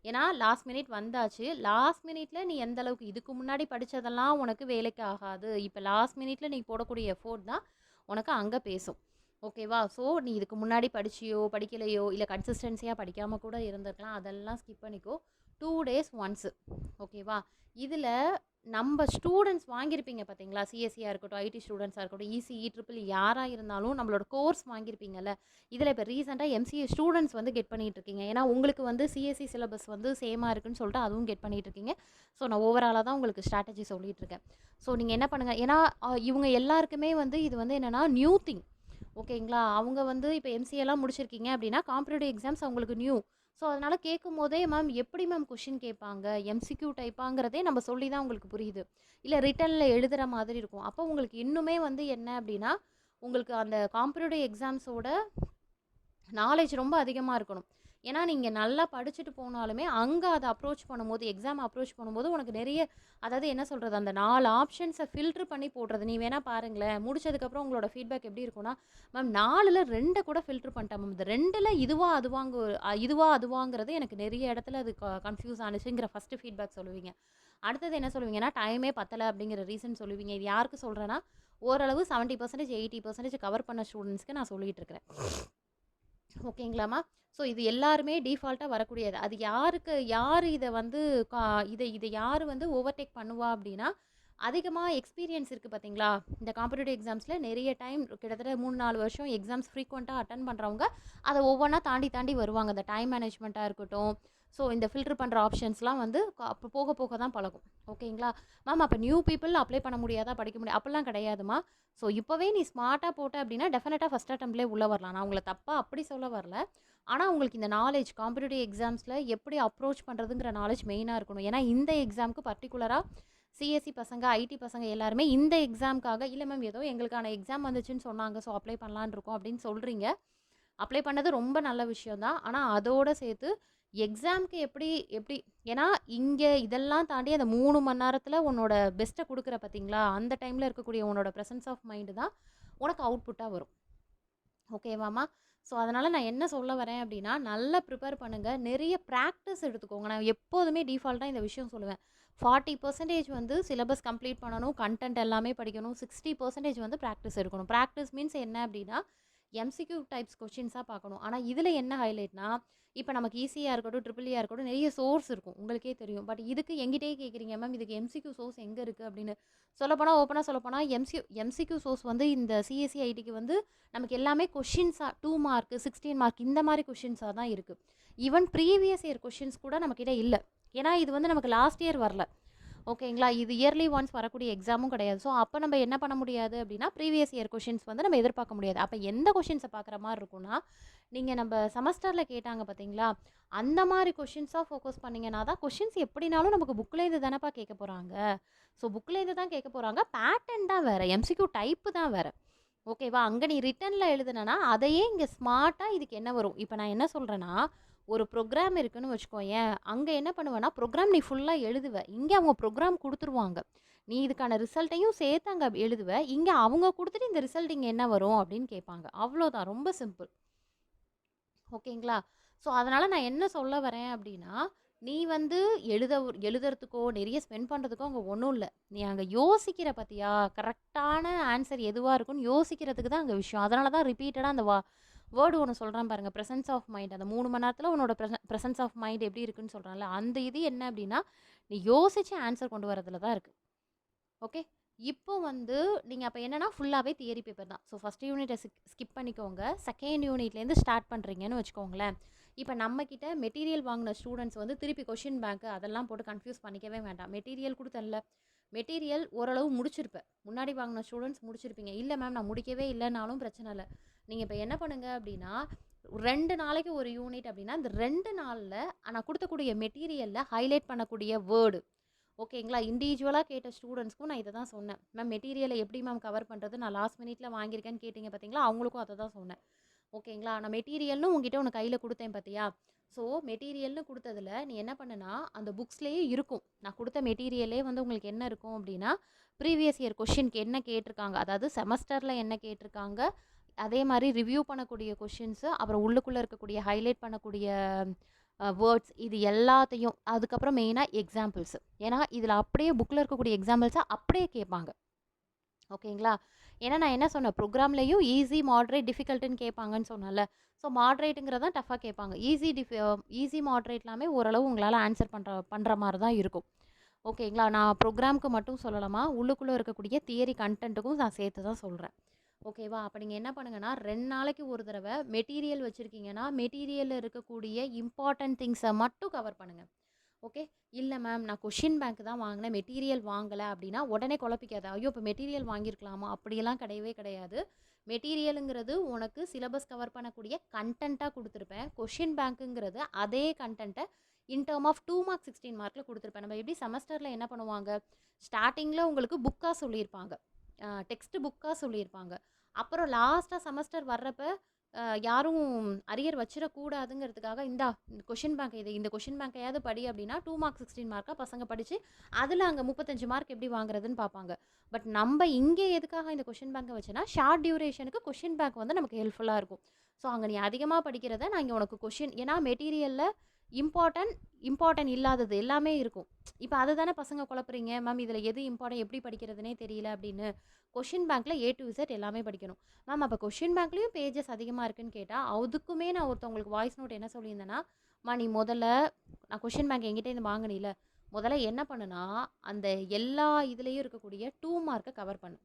ஏன்னா லாஸ்ட் மினிட் வந்தாச்சு. லாஸ்ட் மினிட்ல நீ எந்த அளவுக்கு இதுக்கு முன்னாடி படித்ததெல்லாம் உனக்கு வேலைக்கு ஆகாது. இப்போ லாஸ்ட் மினிட்ல நீ போடக்கூடிய எஃபோர்ட் தான் உனக்கு அங்கே பேசும். ஓகேவா? ஸோ நீ இதுக்கு முன்னாடி படிச்சியோ படிக்கலையோ இல்லை கன்சிஸ்டன்சியாக படிக்காமல் கூட இருந்திருக்கலாம், அதெல்லாம் ஸ்கிப் பண்ணிக்கோ. 2 டேஸ் ஒன்ஸு. ஓகேவா? இதில் நம்ம ஸ்டூடெண்ட்ஸ் வாங்கியிருப்பீங்க பார்த்தீங்களா, சிஎஸ்சியாக இருக்கட்டும், ஐடி ஸ்டூடெண்ட்ஸாக இருக்கட்டும், இசிஇ ட்ரிபிள் யாராக இருந்தாலும் நம்மளோட கோர்ஸ் வாங்கியிருப்பீங்கல்ல. இதில் இப்போ ரீசெண்டாக எம்சிஏ ஸ்டூடெண்ட்ஸ் வந்து கெட் பண்ணிகிட்டு இருக்கீங்க. ஏன்னா உங்களுக்கு வந்து சிஎஸ்சி சிலபஸ் வந்து சேமாக இருக்குன்னு சொல்லிட்டு அதுவும் கெட் பண்ணிகிட்டு இருக்கீங்க. ஸோ நான் ஓவராலாக தான் உங்களுக்கு ஸ்ட்ராட்டஜி சொல்லிகிட்டு இருக்கேன். ஸோ நீங்கள் என்ன பண்ணுங்கள், ஏன்னா இவங்க எல்லாருக்குமே வந்து இது வந்து என்னென்னா நியூ திங். ஓகேங்களா? அவங்க வந்து இப்போ எம்சிஏலாம் முடிச்சிருக்கீங்க அப்படின்னா காம்படிட்டிவ் எக்ஸாம்ஸ் அவங்களுக்கு நியூ. ஸோ அதனால் கேட்கும் போதே மேம் எப்படி மேம் கொஷின் கேட்பாங்க, எம்சிக்யூ டைப்பாங்கிறதே நம்ம சொல்லி தான் உங்களுக்கு புரியுது. இல்லை ரிட்டனில் எழுதுகிற மாதிரி இருக்கும். அப்போ உங்களுக்கு இன்னுமே வந்து என்ன அப்படின்னா, உங்களுக்கு அந்த காம்படிட்டிவ் எக்ஸாம்ஸோட நாலேஜ் ரொம்ப அதிகமாக இருக்கணும். ஏன்னா நீங்கள் நல்லா படிச்சுட்டு போனாலுமே அங்கே அதை அப்ரோச் பண்ணும்போது, எக்ஸாம் அப்ரோச் பண்ணும்போது உனக்கு நிறைய, அதாவது என்ன சொல்கிறது, அந்த 4 ஆப்ஷன்ஸை ஃபில்ட்ரு பண்ணி போடுறது. நீ வேணால் பாருங்களேன், முடிச்சதுக்கப்புறம் உங்களோட ஃபீட்பேக் எப்படி இருக்கும்னா, மேம் 4ல் 2 கூட ஃபில்ட்ரு பண்ணிட்டேன் மேம், இந்த 2ல் இதுவா அதுவாங்கிறது எனக்கு நிறைய இடத்துல அது கன்ஃபியூஸ் ஆனிச்சுங்கிற ஃபஸ்ட்டு ஃபீட்பேக் சொல்லுவீங்க. அடுத்தது என்ன சொல்லுவீங்கன்னா, டைமே பத்தலை அப்படிங்கிற ரீசன் சொல்லுவீங்க. இது யாருக்கு சொல்கிறேன்னா, ஓரளவு 70% 80% கவர் பண்ண ஸ்டூடெண்ட்ஸ்க்கு நான் சொல்லிகிட்டு இருக்கிறேன். ஓகேங்களாம்மா? ஸோ இது எல்லாருமே டிஃபால்ட்டாக வரக்கூடியது. அது யார் இதை வந்து இதை யார் வந்து ஓவர்டேக் பண்ணுவா அப்படின்னா, அதிகமாக எக்ஸ்பீரியன்ஸ் இருக்குது பார்த்தீங்களா, இந்த காம்படிட்டிவ் எக்ஸாம்ஸில் நிறைய டைம் கிட்டத்தட்ட 3-4 வருஷம் எக்ஸாம்ஸ் ஃப்ரீக்வெண்ட்டாக அட்டன் பண்ணுறவங்க அதை ஒவ்வொன்றா தாண்டி வருவாங்க. அந்த டைம் மேனேஜ்மெண்ட்டாக இருக்கட்டும், ஸோ இந்த ஃபில்ட்ரு பண்ணுற ஆப்ஷன்ஸ்லாம் வந்து அப்போ போக போக தான் பழகும். ஓகேங்களா மேம்? அப்போ நியூ பீப்புள் அப்ளை பண்ண முடியாதா, படிக்க முடியாது அப்படிலாம் கிடையாதுமா. ஸோ இப்போவே நீ ஸ்மார்ட்டாக போட்ட அப்படின்னா டெஃபினட்டாக ஃபஸ்ட் அட்டம்ப்ட்லேயே உள்ளே வரலாம். நான் உங்களை தப்பாக அப்படி சொல்ல வரல. ஆனால் உங்களுக்கு இந்த நாலேஜ் காம்படிட்டிவ் எக்ஸாம்ஸில் எப்படி அப்ரோச் பண்ணுறதுங்கிற நாலேஜ் மெயினாக இருக்கணும். ஏன்னா இந்த எக்ஸாமுக்கு பர்டிகுலராக சிஎஸ்சி பசங்க, ஐடி பசங்க எல்லாருமே இந்த எக்ஸாமுக்காக, இல்லை மேம் ஏதோ எங்களுக்கான எக்ஸாம் வந்துச்சுன்னு சொன்னாங்க, ஸோ அப்ளை பண்ணலான்னு இருக்கோம் அப்படின்னு சொல்கிறீங்க. அப்ளை பண்ணது ரொம்ப நல்ல விஷயம் தான். ஆனால் அதோடு சேர்த்து எக்ஸாமுக்கு எப்படி எப்படி ஏன்னா இங்கே இதெல்லாம் தாண்டி அந்த 3 மணி நேரத்தில் உன்னோட பெஸ்ட்டை கொடுக்குற பார்த்தீங்களா, அந்த டைமில் இருக்கக்கூடிய உன்னோட ப்ரெசன்ஸ் ஆஃப் மைண்டு தான் உனக்கு அவுட்புட்டாக வரும். ஓகேவாம்மா? ஸோ அதனால் நான் என்ன சொல்ல வரேன் அப்படின்னா, நல்லா ப்ரிப்பேர் பண்ணுங்கள், நிறைய ப்ராக்டிஸ் எடுத்துக்கோங்க. நான் எப்போதுமே டிஃபால்ட்டாக இந்த விஷயம் சொல்லுவேன். 40% வந்து சிலபஸ் கம்ப்ளீட் பண்ணணும், கண்டென்ட் எல்லாமே படிக்கணும், 60% வந்து ப்ராக்டிஸ் எடுக்கணும். ப்ராக்டிஸ் மீன்ஸ் என்ன அப்படின்னா, எம்சிக்யூ டைப்ஸ் கொஷின்ஸாக பார்க்கணும். ஆனால் இதில் என்ன ஹைலைட்னா, இப்போ நமக்கு ஈஸியாக இருக்கட்டும், ட்ரிபிள்இயாக இருக்கட்டும், நிறைய சோர்ஸ் இருக்கும், உங்களுக்கே தெரியும். பட் இதுக்கு எங்கிட்டே கேட்குறீங்க மேம், இதுக்கு எம்சிக்யூ சோர்ஸ் எங்கே இருக்குது அப்படின்னு. சொல்லப்போனால் ஓப்பனாக சொல்லப்போனால் எம்சிக்யூ சோர்ஸ் வந்து இந்த சிஎஸ்சி ஐடிக்கு வந்து நமக்கு எல்லாமே கொஷின்ஸாக 2 மார்க் 16 மார்க் இந்த மாதிரி கொஷின்ஸாக தான் இருக்குது. ஈவன் ப்ரீவியஸ் இயர் கொஷின்ஸ் கூட நம்மக்கிட்ட இல்லை. ஏன்னா இது வந்து நமக்கு லாஸ்ட் இயர் வரல. ஓகேங்களா? இது இயர்லி ஒன்ஸ் வரக்கூடிய எக்ஸாமும் கிடையாது. ஸோ அப்போ நம்ம என்ன பண்ண முடியாது அப்படின்னா, ப்ரீவியஸ் இயர் கொஷின்ஸ் வந்து நம்ம எதிர்பார்க்க முடியாது. அப்போ எந்த கொஷின்ஸை பார்க்குற மாதிரி இருக்கும்னா, நீங்கள் நம்ம செமஸ்டரில் கேட்டாங்க பார்த்தீங்களா, அந்த மாதிரி கொஷின்ஸாக ஃபோக்கஸ் பண்ணிங்கன்னா தான், கொஷின்ஸ் எப்படினாலும் நமக்கு புக்லேருந்து தானேப்பா கேட்க போகிறாங்க. ஸோ புக்லேருந்து தான் கேட்க போகிறாங்க, பேட்டர்ன் தான் வேறு, எம்சிக்யூ டைப்பு தான் வேறு. ஓகேவா? அங்கே நீ ரிட்டனில் எழுதுனா அதையே இங்கே ஸ்மார்ட்டாக இதுக்கு என்ன வரும். இப்போ நான் என்ன சொல்கிறேன்னா, ஒரு ப்ரோக்ராம் இருக்குன்னு வச்சுக்கோயேன், அங்கே என்ன பண்ணுவேன்னா, ப்ரோக்ராம் நீ ஃபுல்லாக எழுதுவ, இங்கே அவங்க ப்ரோக்ராம் கொடுத்துருவாங்க, நீ இதுக்கான ரிசல்ட்டையும் சேர்த்து அங்கே எழுதுவ, இங்கே அவங்க கொடுத்துட்டு இந்த ரிசல்ட் இங்கே என்ன வரும் அப்படின்னு கேட்பாங்க. அவ்வளோதான், ரொம்ப சிம்பிள். ஓகேங்களா? ஸோ அதனால் நான் என்ன சொல்ல வரேன் அப்படின்னா, நீ வந்து எழுதுறதுக்கோ நிறைய ஸ்பெண்ட் பண்ணுறதுக்கோ அங்கே ஒன்றும் இல்லை. நீ அங்கே யோசிக்கிற பார்த்தியா, கரெக்டான ஆன்சர் எதுவாக இருக்குன்னு யோசிக்கிறதுக்கு தான் அங்கே விஷயம். அதனால தான் ரிப்பீட்டடாக அந்த வேர்டு ஒன்று சொல்கிறேன் பாருங்கள், ப்ரெசன்ஸ் ஆஃப் மைண்ட். அந்த 3 மணி நேரத்தில் உன்னோட ப்ரெசன்ஸ் ஆஃப் மைண்ட் எப்படி இருக்குன்னு சொல்கிறான்ல, அந்த இது என்ன அப்படின்னா, நீ யோசித்து ஆன்சர் கொண்டு வரதுல தான் இருக்குது. ஓகே? இப்போ வந்து நீங்கள் அப்போ என்னென்னா ஃபுல்லாகவே தியரி பேப்பர் தான். ஸோ ஃபஸ்ட் யூனிட்டை ஸ்கிப் பண்ணிக்கோங்க, செகண்ட் யூனிட்லேருந்து ஸ்டார்ட் பண்ணுறீங்கன்னு வச்சுக்கோங்களேன். இப்போ நம்மக்கிட்ட மெட்டீரியல் வாங்கின ஸ்டூடெண்ட்ஸ் வந்து திருப்பி கொஷின் பேங்க்கு அதெல்லாம் போட்டு கன்ஃபியூஸ் பண்ணிக்கவே வேண்டாம். மெட்டீரியல் கொடுத்தல, மெட்டீரியல் ஓரளவு முடிச்சிருப்பேன், முன்னாடி வாங்கின ஸ்டூடெண்ட்ஸ் முடிச்சிருப்பீங்க. இல்லை மேம் நான் முடிக்கவே இல்லைனாலும் பிரச்சனை இல்லை. நீங்கள் இப்போ என்ன பண்ணுங்கள் அப்படின்னா, 2 நாளைக்கு ஒரு யூனிட் அப்படின்னா, இந்த 2 நாளில் நான் கொடுத்தக்கூடிய மெட்டீரியலில் ஹைலைட் பண்ணக்கூடிய வேர்டு. ஓகேங்களா? இண்டிவிஜுவலாக கேட்ட ஸ்டூடெண்ட்ஸ்க்கும் நான் இதை தான் சொன்னேன். மேம் மெட்டீரியலை எப்படி மேம் கவர் பண்ணுறது, நான் லாஸ்ட் மினிட்ல வாங்கியிருக்கேன்னு கேட்டிங்க பார்த்தீங்களா, அவங்களுக்கும் அதை தான் சொன்னேன். ஓகேங்களா? நான் மெட்டீரியல்னு உங்ககிட்ட ஒன்று கையில் கொடுத்தேன் பார்த்தியா, ஸோ மெட்டீரியல்னு குடுத்ததுல நீ என்ன பண்ணுனா, அந்த புக்ஸ்லயே இருக்கும். நான் குடுத்த மெட்டீரியலே வந்து உங்களுக்கு என்ன இருக்கும் அப்டின்னா, ப்ரீவியஸ் இயர் கொஸ்டின்க்கு என்ன கேட்டிருக்காங்க, அதாவது செமஸ்டர்ல என்ன கேட்டிருக்காங்க, அதே மாரி ரிவ்யூ பண்ணக்கூடிய கொஸ்டின்ஸு, அப்புறம் உள்ளுக்குள்ள இருக்கக்கூடிய ஹைலைட் பண்ணக்கூடிய வேர்ட்ஸ் இது எல்லாத்தையும், அதுக்கப்புறம் மெயினா எக்ஸாம்பிள்ஸ். ஏன்னா, இதில அப்படியே புக்ல இருக்கக்கூடிய எக்ஸாம்பிள்ஸ அப்படியே கேட்பாங்க. ஓகேங்களா? ஏன்னா நான் என்ன சொன்னேன், ப்ரோகிராம்லயும் ஈஸி, மாடரேட், டிஃபிகல்ட்டுன்னு கேட்பாங்கன்னு சொன்னேன்ல. ஸோ மாடரேட்டுங்கிறது தான் டஃப்பா கேட்பாங்க. ஈஸி, மாடரேட்லாமே ஓரளவு உங்களால ஆன்சர் பண்ற மாரி தான் இருக்கும். ஓகேங்களா? நான் ப்ரோகிராம்க்கு மட்டும் சொல்லலாமா, உள்ளுக்குள்ள இருக்கக்கூடிய தியரி கன்டென்ட்டுக்கும் நான் சேர்த்து தான் சொல்றேன். ஓகேவா? அப்ப நீங்க என்ன பண்ணுங்கன்னா, 2 நாளைக்கு ஒரு தடவ மெட்டீரியல் வச்சிருக்கீங்கன்னா, மெட்டீரியல்ல இருக்கக்கூடிய இம்பார்ட்டன்ட் திங்ஸ மட்டும் கவர் பண்ணுங்க. ஓகே. இல்ல மேம் நான் கொஷின் பேங்க் தான் வாங்கினேன், மெட்டீரியல் வாங்கல அப்படின்னா, உடனே குழப்பிக்காத. ஐயோ! இப்போ மெட்டீரியல் வாங்கியிருக்கலாமா? அப்படியெல்லாம் கிடையவே கிடையாது. மெட்டீரியலுங்கிறது உனக்கு சிலபஸ் கவர் பண்ணக்கூடிய கன்டென்ட்டா குடுத்துருப்பேன். கொஷின் பேங்க்குங்கிறது அதே கன்டென்ட்ட இன் டர்ம் ஆஃப் 2 மார்க் 16 மார்க்ல குடுத்துருப்பேன். நம்ம எப்படி செமஸ்டர்ல என்ன பண்ணுவாங்க, ஸ்டார்ட்டிங்ல உங்களுக்கு புக்கா சொல்லியிருப்பாங்க. டெக்ஸ்ட் புக்கா சொல்லியிருப்பாங்க. அப்புறம் லாஸ்ட்டா செமஸ்டர் வர்றப்ப யாரும் அரியர் வச்சிடக்கூடாதுங்கிறதுக்காக, இந்தா இந்த கொஷின் பேங்க் இது இந்த கொஷின் பேங்க்கையாவது படி அப்படின்னா 2 மார்க் 16 மார்க்காக பசங்க படித்து அதில் அங்கே 35 மார்க் எப்படி வாங்குறதுன்னு பார்ப்பாங்க. பட் நம்ம இங்கே எதுக்காக இந்த கொஷின் பேங்கை வச்சோன்னா, ஷார்ட் டியூரேஷனுக்கு கொஷின் பேங்க் வந்து நமக்கு ஹெல்ப்ஃபுல்லாக இருக்கும். ஸோ அங்கே நீ அதிகமாக படிக்கிறத நான் இங்கே உனக்கு கொஷின், ஏன்னா மெட்டீரியலில் இம்பார்ட்டன்ட் இல்லாதது எல்லாமே இருக்கும். இப்போ அதை தானே பசங்க குழப்புறீங்க, மேம் இதில் எது இம்பார்ட்டன்ட் எப்படி படிக்கிறதுனே தெரியல அப்படின்னு. கொஷின் பேங்க்கில் A to Z எல்லாமே படிக்கணும். மேம் அப்போ கொஷின் பேங்க்லேயும் பேஜஸ் அதிகமாக இருக்குன்னு கேட்டால், அதுக்குமே நான் ஒருத்தவங்களுக்கு வாய்ஸ் நோட் என்ன சொல்லியிருந்தேன்னா, நீ முதல்ல நான் கொஷின் பேங்க் என்கிட்ட இருந்து வாங்கினில, முதல்ல என்ன பண்ணுனா அந்த எல்லா இதுலேயும் இருக்கக்கூடிய 2 மார்க்கை கவர் பண்ணு.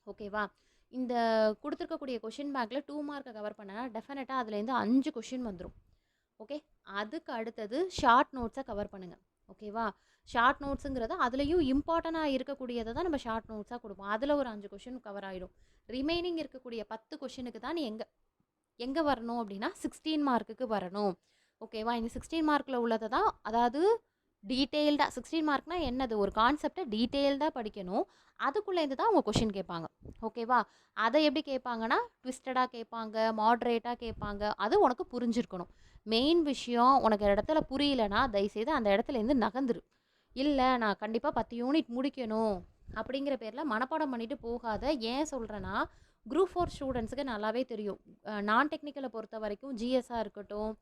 ஓகேவா? இந்த கொடுத்துருக்கக்கூடிய கொஷின் பேங்க்கில் 2 மார்க்கை கவர் பண்ணனா டெஃபினட்டாக அதுலேருந்து 5 கொஷின் வந்துடும். ஓகே. அதுக்கு அடுத்தது ஷார்ட் நோட்ஸை கவர் பண்ணுங்கள். ஓகேவா? ஷார்ட் நோட்ஸுங்கிறது அதுலேயும் இம்பார்ட்டண்ட்டாக இருக்கக்கூடியதை தான் நம்ம ஷார்ட் நோட்ஸாக கொடுப்போம். அதில் ஒரு 5 கொஷின் கவர் ஆகிடும். ரிமைனிங் இருக்கக்கூடிய 10 கொஷினுக்கு தான் நீ எங்கே வரணும் அப்படின்னா 16 மார்க்குக்கு வரணும். ஓகேவா? இந்த 16 மார்க்கில் உள்ளதை தான், அதாவது டீட்டெயில்டாக 16 மார்க்னா என்னது, ஒரு கான்செப்டை டீட்டெயில்டாக படிக்கணும். அதுக்குள்ளேருந்து தான் அவங்க கொஷின் கேட்பாங்க. ஓகேவா? அதை எப்படி கேட்பாங்கன்னா, ட்விஸ்டடாக கேட்பாங்க, மாட்ரேட்டாக கேட்பாங்க. அது உனக்கு புரிஞ்சிருக்கணும். மெயின் விஷயம், உனக்கு இடத்துல புரியலனா தயவுசெய்து அந்த இடத்துலேருந்து நகர்ந்துரு. இல்லை நான் கண்டிப்பாக 10 யூனிட் முடிக்கணும் அப்படிங்கிற பேரில் மனப்பாடம் பண்ணிட்டு போகாத. ஏன் சொல்கிறேன்னா, குரூப் 4 ஸ்டூடெண்ட்ஸுக்கு நல்லாவே தெரியும். நான் டெக்னிக்கலை பொறுத்த வரைக்கும் ஜிஎஸ்ஸாக இருக்கட்டும்,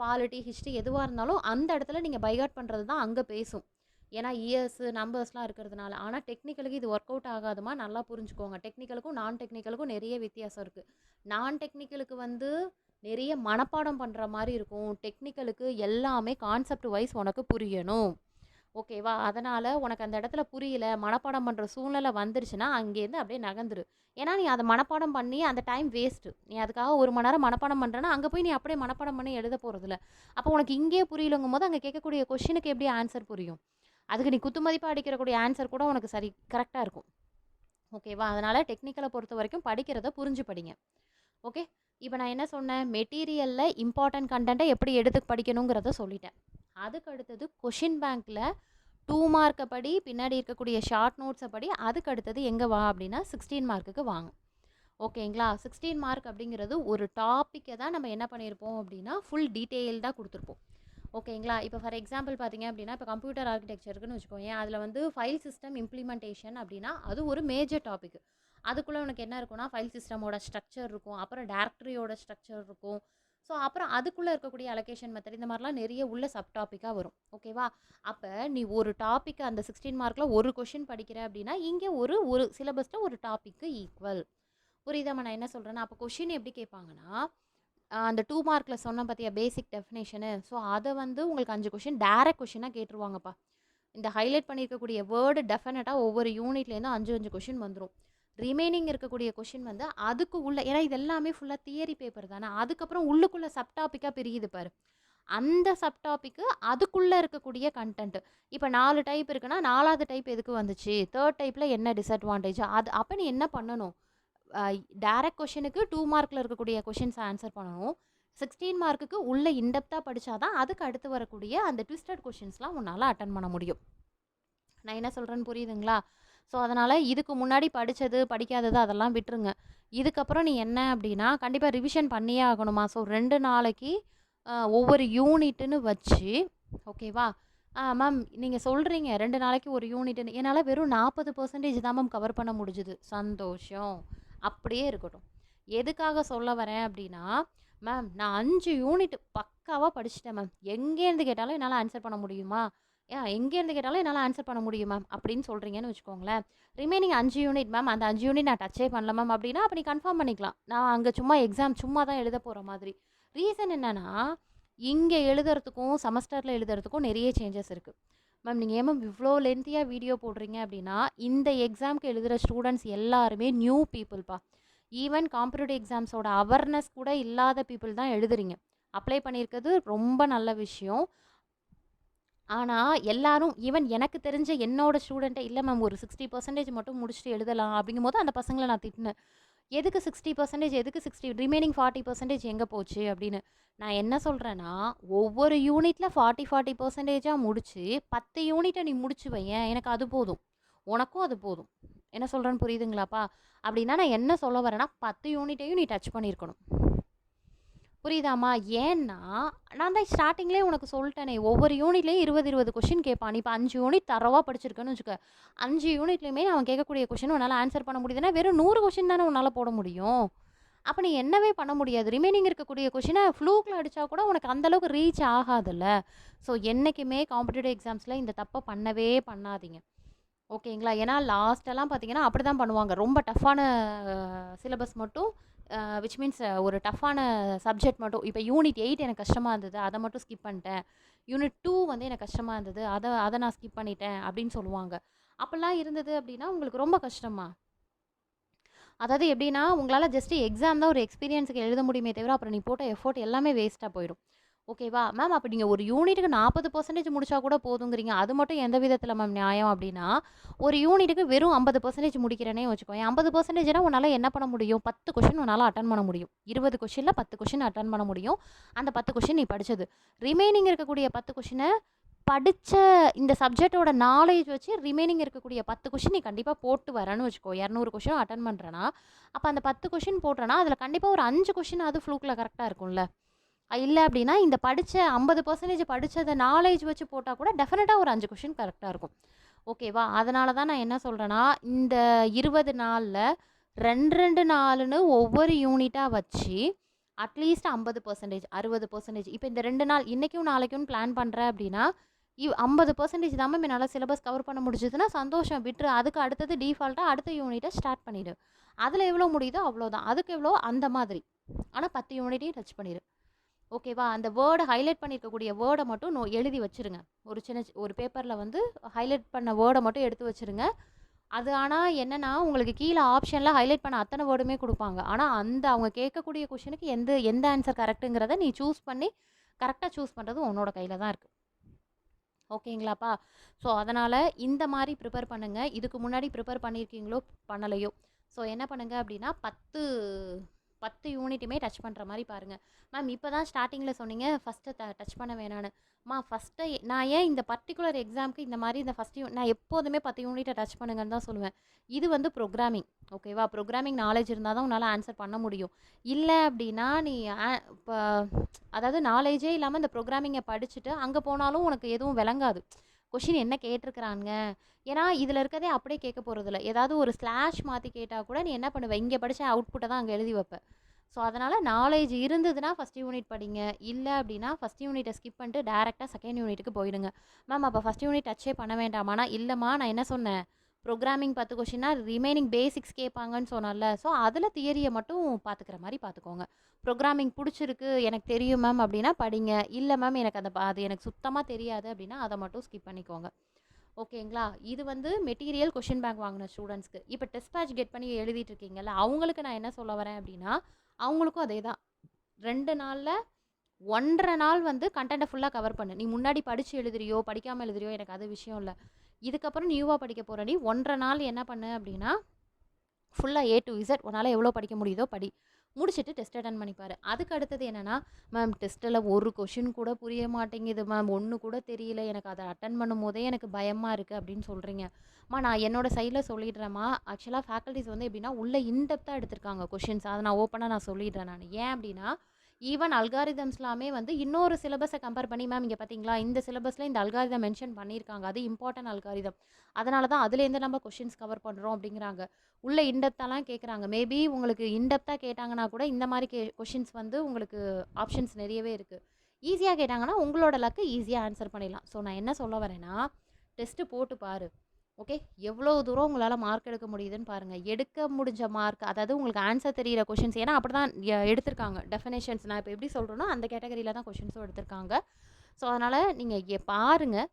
பாலிட்டி, ஹிஸ்ட்ரி எதுவாக இருந்தாலும் அந்த இடத்துல நீங்கள் பைகாட் பண்ணுறது தான் அங்கே பேசும். ஏன்னா இயர்ஸு நம்பர்ஸ்லாம் இருக்கிறதுனால. ஆனால் டெக்னிக்கலுக்கு இது ஒர்க் அவுட் ஆகாதுமா, நல்லா புரிஞ்சுக்கோங்க. டெக்னிக்கலுக்கும் நான் டெக்னிக்கலுக்கும் நிறைய வித்தியாசம் இருக்குது. நான் டெக்னிக்கலுக்கு வந்து நிறைய மனப்பாடம் பண்ணுற மாதிரி இருக்கும். டெக்னிக்கலுக்கு எல்லாமே கான்செப்ட் வைஸ் உனக்கு புரியணும். ஓகேவா? அதனால் உனக்கு அந்த இடத்துல புரியல, மனப்பாடம் பண்ணுற சூழ்நிலை வந்துருச்சுன்னா அங்கேருந்து அப்படியே நகர்ந்துரு. ஏன்னா நீ அதை மனப்பாடம் பண்ணி அந்த டைம் வேஸ்ட்டு. நீ அதுக்காக 1 மணி நேரம் மனப்பாடம் பண்ணுறேன்னா அங்கே போய் நீ அப்படியே மனப்பாடம் பண்ணி எழுத போகிறதில்ல. அப்போ உனக்கு இங்கேயே புரியலங்கும் போது அங்கே கேட்கக்கூடிய கொஷினுக்கு எப்படி ஆன்சர் புரியும்? அதுக்கு நீ குத்துமதிப்பாக அடிக்கிறக்கூடிய ஆன்சர் கூட உனக்கு சரி கரெக்டாக இருக்கும். ஓகேவா? அதனால் டெக்னிக்கலை பொறுத்த வரைக்கும் படிக்கிறத புரிஞ்சு படிங்க. ஓகே. இப்போ நான் என்ன சொன்னேன், மெட்டீரியலில் இம்பார்ட்டன்ட் கண்டென்ட்டை எப்படி எடுத்து படிக்கணுங்கிறத சொல்லிட்டேன். அதுக்கு அடுத்தது கொஷின் பேங்க்கில் 2 மார்க்கை படி, பின்னாடி இருக்கக்கூடிய ஷார்ட் நோட்ஸை படி. அதுக்கு அடுத்தது எங்கே வா அப்படின்னா 16 மார்க்குக்கு வாங்க. ஓகேங்களா? 16 மார்க் அப்படிங்கிறது ஒரு டாப்பிக்கை தான் நம்ம என்ன பண்ணியிருப்போம் அப்படின்னா ஃபுல் டீட்டெயில்டாக கொடுத்துருப்போம். ஓகேங்களா? இப்போ ஃபார் எக்ஸாம்பிள் பார்த்தீங்க அப்படின்னா, இப்போ கம்ப்யூட்டர் ஆர்கிடெக்சருக்குன்னு வச்சுக்கோங்க, அதில் வந்து ஃபைல் சிஸ்டம் இம்ப்ளிமெண்டேஷன் அப்படின்னா அது ஒரு மேஜர் டாபிக். அதுக்குள்ளே உனக்கு என்ன இருக்குன்னா, ஃபைல் சிஸ்டமோட ஸ்ட்ரக்சர் இருக்கும், அப்புறம் டேரக்டரியோட ஸ்ட்ரக்சர் இருக்கும். ஸோ அப்புறம் அதுக்குள்ளே இருக்கக்கூடிய அலோகேஷன் மெத்தட், இந்த மாதிரிலாம் நிறைய உள்ள சப் டாப்பிக்காக வரும். ஓகேவா? அப்போ நீ ஒரு டாப்பிக் அந்த 16 மார்க்கில் ஒரு கொஷின் படிக்கிற அப்படின்னா, இங்கே ஒரு சிலபஸில் ஒரு டாப்பிக்கு ஈக்குவல். புரியுதாம்மா நான் என்ன சொல்கிறேன்னா? அப்போ கொஷின் எப்படி கேட்பாங்கன்னா, அந்த 2 மார்க்கில் சொன்ன பார்த்தியா பேசிக் டெஃபினேஷனு, ஸோ அதை வந்து உங்களுக்கு 5 கொஷின் டேரக்ட் கொஷினாக கேட்டுருவாங்கப்பா. இந்த ஹைலைட் பண்ணியிருக்கக்கூடிய வேர்டு டெஃபினட்டாக ஒவ்வொரு யூனிட்லேருந்து 5 கொஷின் வந்துடும். ரிமைனிங் இருக்கக்கூடிய கொஷின் வந்து அதுக்கு உள்ள, ஏன்னா இது எல்லாமே ஃபுல்லாக தியரி பேப்பர் தானே, அதுக்கப்புறம் உள்ளுக்குள்ளே சப் டாப்பிக்காக பிரியுது பாரு. அந்த சப் டாப்பிக்கு அதுக்குள்ளே இருக்கக்கூடிய கண்டென்ட். இப்போ 4 டைப் இருக்குன்னா 4வது டைப் எதுக்கு வந்துச்சு, 3rd டைப்பில் என்ன டிஸ்அட்வான்டேஜ், அது அப்போ நீ என்ன பண்ணணும், டேரக்ட் கொஷினுக்கு 2 மார்க்கில் இருக்கக்கூடிய கொஷின்ஸை ஆன்சர் பண்ணணும். 16 மார்க்குக்கு உள்ள இன்டெப்த்தாக படித்தாதான் அதுக்கு அடுத்து வரக்கூடிய அந்த ட்விஸ்டட் கொஷின்ஸ்லாம் உன்னால் அட்டன் பண்ண முடியும். நான் என்ன சொல்கிறேன்னு புரியுதுங்களா? ஸோ அதனால் இதுக்கு முன்னாடி படித்தது படிக்காதது அதெல்லாம் விட்டுருங்க. இதுக்கப்புறம் நீ என்ன அப்படின்னா கண்டிப்பாக ரிவிஷன் பண்ணியே ஆகணுமா. ஸோ 2 நாளைக்கு ஒவ்வொரு யூனிட்டுன்னு வச்சு ஓகேவா? மேம் நீங்கள் சொல்கிறீங்க 2 நாளைக்கு ஒரு யூனிட்டுன்னு. என்னால் வெறும் 40% தான் மேம் கவர் பண்ண முடிஞ்சுது. சந்தோஷம். அப்படியே இருக்கட்டும். எதுக்காக சொல்ல வரேன் அப்படின்னா, மேம் நான் 5 யூனிட் பக்காவாக படிச்சுட்டேன் மேம். எங்கேருந்து கேட்டாலும் என்னால் ஆன்சர் பண்ண முடியுமா? எங்கேருந்து கேட்டாலும் என்னால் ஆன்சர் பண்ண முடியும் மேம் அப்படின்னு சொல்கிறீங்கன்னு வச்சுக்கோங்களேன். ரிமைனிங் 5 யூனிட் மேம், அந்த 5 யூனிட் நான் டச்சே பண்ணல மேம் அப்படின்னா, அப்போ நீ கன்ஃபார்ம் பண்ணிக்கலாம். நான் அங்கே சும்மா எக்ஸாம் சும்மா தான் எழுத போகிற மாதிரி. ரீசன் என்னன்னா, இங்கே எழுதுறதுக்கும் செமஸ்டரில் எழுதுறதுக்கும் நிறைய சேஞ்சஸ் இருக்குது. மேம் நீங்கள் ஏன் மேம் இவ்வளோ லென்த்தியாக வீடியோ போடுறீங்க அப்படின்னா, இந்த எக்ஸாம்க்கு எழுதுகிற ஸ்டூடெண்ட்ஸ் எல்லாருமே நியூ பீப்புள்ப்பா. ஈவன் காம்படிட்டிவ் எக்ஸாம்ஸோட அவேர்னஸ் கூட இல்லாத பீப்புள் தான் எழுதுறீங்க. அப்ளை பண்ணியிருக்கிறது ரொம்ப நல்ல விஷயம். ஆனால் எல்லாரும் ஈவன் எனக்கு தெரிஞ்ச என்னோட ஸ்டூடெண்ட்டே இல்லை மேம் ஒரு 60% மட்டும் முடிச்சுட்டு எழுதலாம் அப்படிங்கும்போது அந்த பசங்களை நான் திட்டினேன். எதுக்கு 60%, எதுக்கு 60, ரிமைனிங் 40% எங்கே போச்சு அப்படின்னு. நான் என்ன சொல்கிறேன்னா, ஒவ்வொரு யூனிட்டில் 40% முடிச்சு 10 யூனிட்டை நீ முடிச்சு வையேன், எனக்கு அது போதும். உனக்கும் அது போதும். என்ன சொல்கிறேன்னு புரியுதுங்களாப்பா? அப்படின்னா நான் என்ன சொல்ல வரேன்னா, 10 யூனிட்டையும் நீ டச் பண்ணியிருக்கணும். புரியுதாம்மா? ஏன்னா நான் தான் ஸ்டார்டிங்லேயே உனக்கு சொல்லிட்டேனே, ஒவ்வொரு யூனிட்லேயும் 20 கொஷின் கேட்பான். நீ இப்போ 5 யூனிட் தரவாக படிச்சிருக்கேன்னு வச்சுக்க, 5 யூனிட்லையுமே அவன் கேட்கக்கூடிய கொஷின் உன்னால் ஆன்சர் பண்ண முடியுதுன்னா வெறும் 100 கொஷின் தானே உன்னால் போட முடியும். அப்போ நீ என்னவே பண்ண முடியாது. ரிமைனிங் இருக்கக்கூடிய கொஷினை ஃப்ளூக்கில் அடித்தா கூட உனக்கு அந்தளவுக்கு ரீச் ஆகாதுல்ல. ஸோ என்றைக்குமே காம்படிட்டிவ் எக்ஸாம்ஸில் இந்த தப்பை பண்ணவே பண்ணாதீங்க. ஓகேங்களா? ஏன்னா லாஸ்ட்டெல்லாம் பார்த்தீங்கன்னா அப்படி தான் பண்ணுவாங்க. ரொம்ப டஃப்பான சிலபஸ் மட்டும் விச் மீன்ஸ் ஒரு டஃப்பான சப்ஜெக்ட் மட்டும். இப்போ யூனிட் 8 எனக்கு கஷ்டமாக இருந்தது, அதை மட்டும் ஸ்கிப் பண்ணிட்டேன். யூனிட் 2 வந்து எனக்கு கஷ்டமாக இருந்தது, அதை நான் ஸ்கிப் பண்ணிட்டேன் அப்படின்னு சொல்லுவாங்க. அப்படிலாம் இருந்தது அப்படின்னா உங்களுக்கு ரொம்ப கஷ்டமா. அதாவது எப்படின்னா, உங்களால் ஜஸ்ட் எக்ஸாம் தான் ஒரு எக்ஸ்பீரியன்ஸுக்கு எழுத முடியுமே தவிர அப்புறம் நீ போட்ட எஃபோர்ட் எல்லாமே வேஸ்ட்டாக போயிடும். ஓகேவா மேம்? அப்போ நீங்கள் ஒரு யூனிட்டுக்கு 40% முடிச்சா கூட போதுங்கிறீங்க. அது மட்டும் எந்த விதத்தில் மேம் நியாயம் அப்படின்னா, ஒரு யூனிட்டுக்கு வெறும் 50% முடிக்கிறேனே வச்சுக்கோ. 50%னா உன்னால் என்ன பண்ண முடியும்? 10 கொஷின் உன்னால் அட்டன் பண்ண முடியும். 20 கொஷினில் 10 கொஷின் அட்டன் பண்ண முடியும். அந்த 10 கொஷின் நீ படித்தது. ரிமைனிங் இருக்கக்கூடிய 10 கொஷினை படித்த இந்த சப்ஜெக்டோட நாலேஜ் வச்சு ரிமைனிங் இருக்கக்கூடிய 10 கொஷின் நீ கண்டிப்பாக போட்டு வரேன்னு வச்சுக்கோ. 200 கொஷின் அட்டன் பண்ணுறேன்னா, அப்போ அந்த 10 கொஷின் போடுறேன்னா அதில் கண்டிப்பாக ஒரு 5 கொஷின் அது ஃப்ளூக்கில் கரெக்டாக இருக்கும்ல. இல்லை அப்படின்னா இந்த படித்த 50% படித்ததை நாலேஜ் வச்சு போட்டால் கூட டெஃபினட்டாக ஒரு 5 கொஷின் கரெக்டாக இருக்கும். ஓகேவா? அதனால தான் நான் என்ன சொல்கிறேன்னா, இந்த 20 நாளில் 2 நாளுன்னு ஒவ்வொரு யூனிட்டாக வச்சு அட்லீஸ்ட் 50%, 60%. இப்போ இந்த 2 நாள் இன்றைக்கும் நாளைக்கும் பிளான் பண்ணுறேன் அப்படின்னா 50% தான் மேம் என்னால் சிலபஸ் கவர் பண்ண முடிஞ்சதுன்னா சந்தோஷம், விட்டுரு. அதுக்கு அடுத்தது டிஃபால்ட்டாக அடுத்த யூனிட்டை ஸ்டார்ட் பண்ணிவிடு. அதில் எவ்வளோ முடியுதோ அவ்வளோதான். அதுக்கு எவ்வளோ அந்த மாதிரி. ஆனால் 10 யூனிட்டையும் டச் பண்ணிடு. ஓகேவா? அந்த வேர்டை ஹைலைட் பண்ணியிருக்கக்கூடிய வேர்டை மட்டும் எழுதி வச்சுருங்க. ஒரு பேப்பரில் வந்து ஹைலைட் பண்ண வேர்டை மட்டும் எடுத்து வச்சுருங்க. அது ஆனால் என்னென்னா, உங்களுக்கு கீழே ஆப்ஷனில் ஹைலைட் பண்ண அத்தனை வேர்டுமே கொடுப்பாங்க. ஆனால் அவங்க கேட்கக்கூடிய கொஷினுக்கு எந்த ஆன்சர் கரெக்டுங்கிறத நீ சூஸ் பண்ணி கரெக்டாக சூஸ் பண்ணுறது உன்னோட கையில் தான் இருக்குது. ஓகேங்களாப்பா? ஸோ அதனால் இந்த மாதிரி ப்ரிப்பேர் பண்ணுங்கள். இதுக்கு முன்னாடி ப்ரிப்பேர் பண்ணியிருக்கீங்களோ பண்ணலையோ, ஸோ என்ன பண்ணுங்கள் அப்படின்னா 10 யூனிட்டுமே டச் பண்ணுற மாதிரி பாருங்கள். மேம் இப்போ தான் ஸ்டார்டிங்கில் சொன்னீங்க ஃபஸ்ட்டு டச் பண்ண வேணான்னு. ஃபஸ்ட்டு நான் ஏன் இந்த பர்டிகுலர் எக்ஸாமுக்கு இந்த மாதிரி இந்த நான் எப்போதுமே 10 யூனிட்டை டச் பண்ணுங்கன்னு தான் சொல்லுவேன். இது வந்து ப்ரோக்ராமிங். ஓகேவா? ப்ரோக்ராமிங் நாலேஜ் இருந்தால் தான் உன்னால் ஆன்சர் பண்ண முடியும். இல்லை அப்படின்னா நீ இப்போ அதாவது நாலேஜே இல்லாமல் இந்த ப்ரோக்ராமிங்கை படிச்சுட்டு அங்கே போனாலும் உனக்கு எதுவும் விளங்காது. கொஷின் என்ன கேட்டிருக்கிறாங்க, ஏன்னா இதில் இருக்கிறதே அப்படியே கேட்க போகிறதில்ல. ஏதாவது ஒரு ஸ்லாஷ் மாற்றி கேட்டால் கூட நீ என்ன பண்ணுவ, இங்கே படித்த அவுட்புட்டை தான் அங்கே எழுதி வைப்பேன். ஸோ அதனால் நாலேஜ் இருந்ததுன்னா ஃபஸ்ட் யூனிட் படிங்க. இல்லை அப்படின்னா ஃபஸ்ட் யூனிட்டை ஸ்கிப் பண்ணிட்டு டேரெக்டாக செகண்ட் யூனிட்டுக்கு போயிடுங்க. மேம் அப்போ ஃபஸ்ட் யூனிட் டச்சே பண்ண வேண்டாமானா, இல்லைம்மா நான் என்ன சொன்னேன், ப்ரோக்ராமிங் 10 கொஷின்னா ரிமைனிங் பேசிக்ஸ் கேட்பாங்கன்னு சொன்னால. ஸோ அதில் தியரியை மட்டும் பார்த்துக்கிற மாதிரி பார்த்துக்கோங்க. ப்ரோக்ராமிங் பிடிச்சிருக்கு, எனக்கு தெரியும் மேம் அப்படின்னா படிங்க. இல்லை மேம் எனக்கு அது எனக்கு சுத்தமாக தெரியாது அப்படின்னா அதை மட்டும் ஸ்கிப் பண்ணிக்கோங்க. ஓகேங்களா? இது வந்து மெட்டீரியல் கொஷின் பேங்க் வாங்கின ஸ்டூடெண்ட்ஸ்க்கு. இப்போ டெஸ்ட் பேட்ச் கெட் பண்ணி எழுதிட்டு இருக்கீங்கல்ல, அவங்களுக்கு நான் என்ன சொல்ல வரேன் அப்படின்னா, அவங்களுக்கும் அதே தான். 2 நாளில் 1.5 நாள் வந்து கண்டென்ட்டை ஃபுல்லாக கவர் பண்ணு. நீ முன்னாடி படித்து எழுதுறியோ படிக்காமல் எழுதுறியோ எனக்கு அது விஷயம் இல்லை. இதுக்கப்புறம் நியூவாக படிக்க போகிற நீ 1.5 நாள் என்ன பண்ணு அப்படின்னா ஃபுல்லாக A to Z உன்னால் எவ்வளோ படிக்க முடியுதோ படி. முடிச்சுட்டு டெஸ்ட் அட்டன் பண்ணிப்பார். அதுக்கு அடுத்தது என்னென்னா, மேம் டெஸ்ட்டில் ஒரு கொஷின் கூட புரிய மாட்டேங்குது மேம், ஒன்று கூட தெரியல, எனக்கு அதை அட்டன் பண்ணும் போதே எனக்கு பயமாக இருக்குது அப்படின்னு சொல்கிறீங்க. நான் என்னோடய சைடில் சொல்லிடுறேம்மா. ஆக்சுவலாக ஃபேக்கல்ட்டிஸ் வந்து எப்படின்னா உள்ளே இன்டெப்த்தாக எடுத்திருக்காங்க கொஷின்ஸ். அதை நான் ஓப்பனாக சொல்லிடுறேன் நான். ஏன் அப்படின்னா, ஈவன் அல்காரிதம்ஸ்லாமே வந்து இன்னொரு சிலபஸை கம்பேர் பண்ணி மேம் இங்கே பார்த்தீங்களா இந்த சிலபஸில் இந்த அல்காரிதம் மென்ஷன் பண்ணியிருக்காங்க, அது இம்பார்ட்டன்ட் அல்காரிதம், அதனால தான் அதுலேருந்து நம்ம கொஷின்ஸ் கவர் பண்ணுறோம் அப்படிங்கிறாங்க. உள்ள இன்டெப்த்தாலாம் கேட்குறாங்க. மேபி உங்களுக்கு இன்டெப்த்தாக கேட்டாங்கன்னா கூட இந்த மாதிரி கொஷின்ஸ் வந்து உங்களுக்கு ஆப்ஷன்ஸ் நிறையவே இருக்குது. ஈஸியாக கேட்டாங்கன்னா உங்களோட லக்கு ஈஸியாக ஆன்சர் பண்ணிடலாம். ஸோ நான் என்ன சொல்ல வரேன்னா, டெஸ்ட்டு போட்டு பாரு. ஓகே, எவ்வளோ தூரம் உங்களால் மார்க் எடுக்க முடியுதுன்னு பாருங்கள். எடுக்க முடிஞ்ச மார்க், அதாவது உங்களுக்கு ஆன்சர் தெரிகிற கொஷின்ஸ், ஏன்னா அப்படி தான் எடுத்திருக்காங்க டெஃபினேஷன்ஸ். நான் இப்போ எப்படி சொல்கிறேனோ அந்த கேட்டகரியில் தான் கொஷின்ஸும் எடுத்திருக்காங்க. ஸோ அதனால் நீங்கள் பாருங்கள்,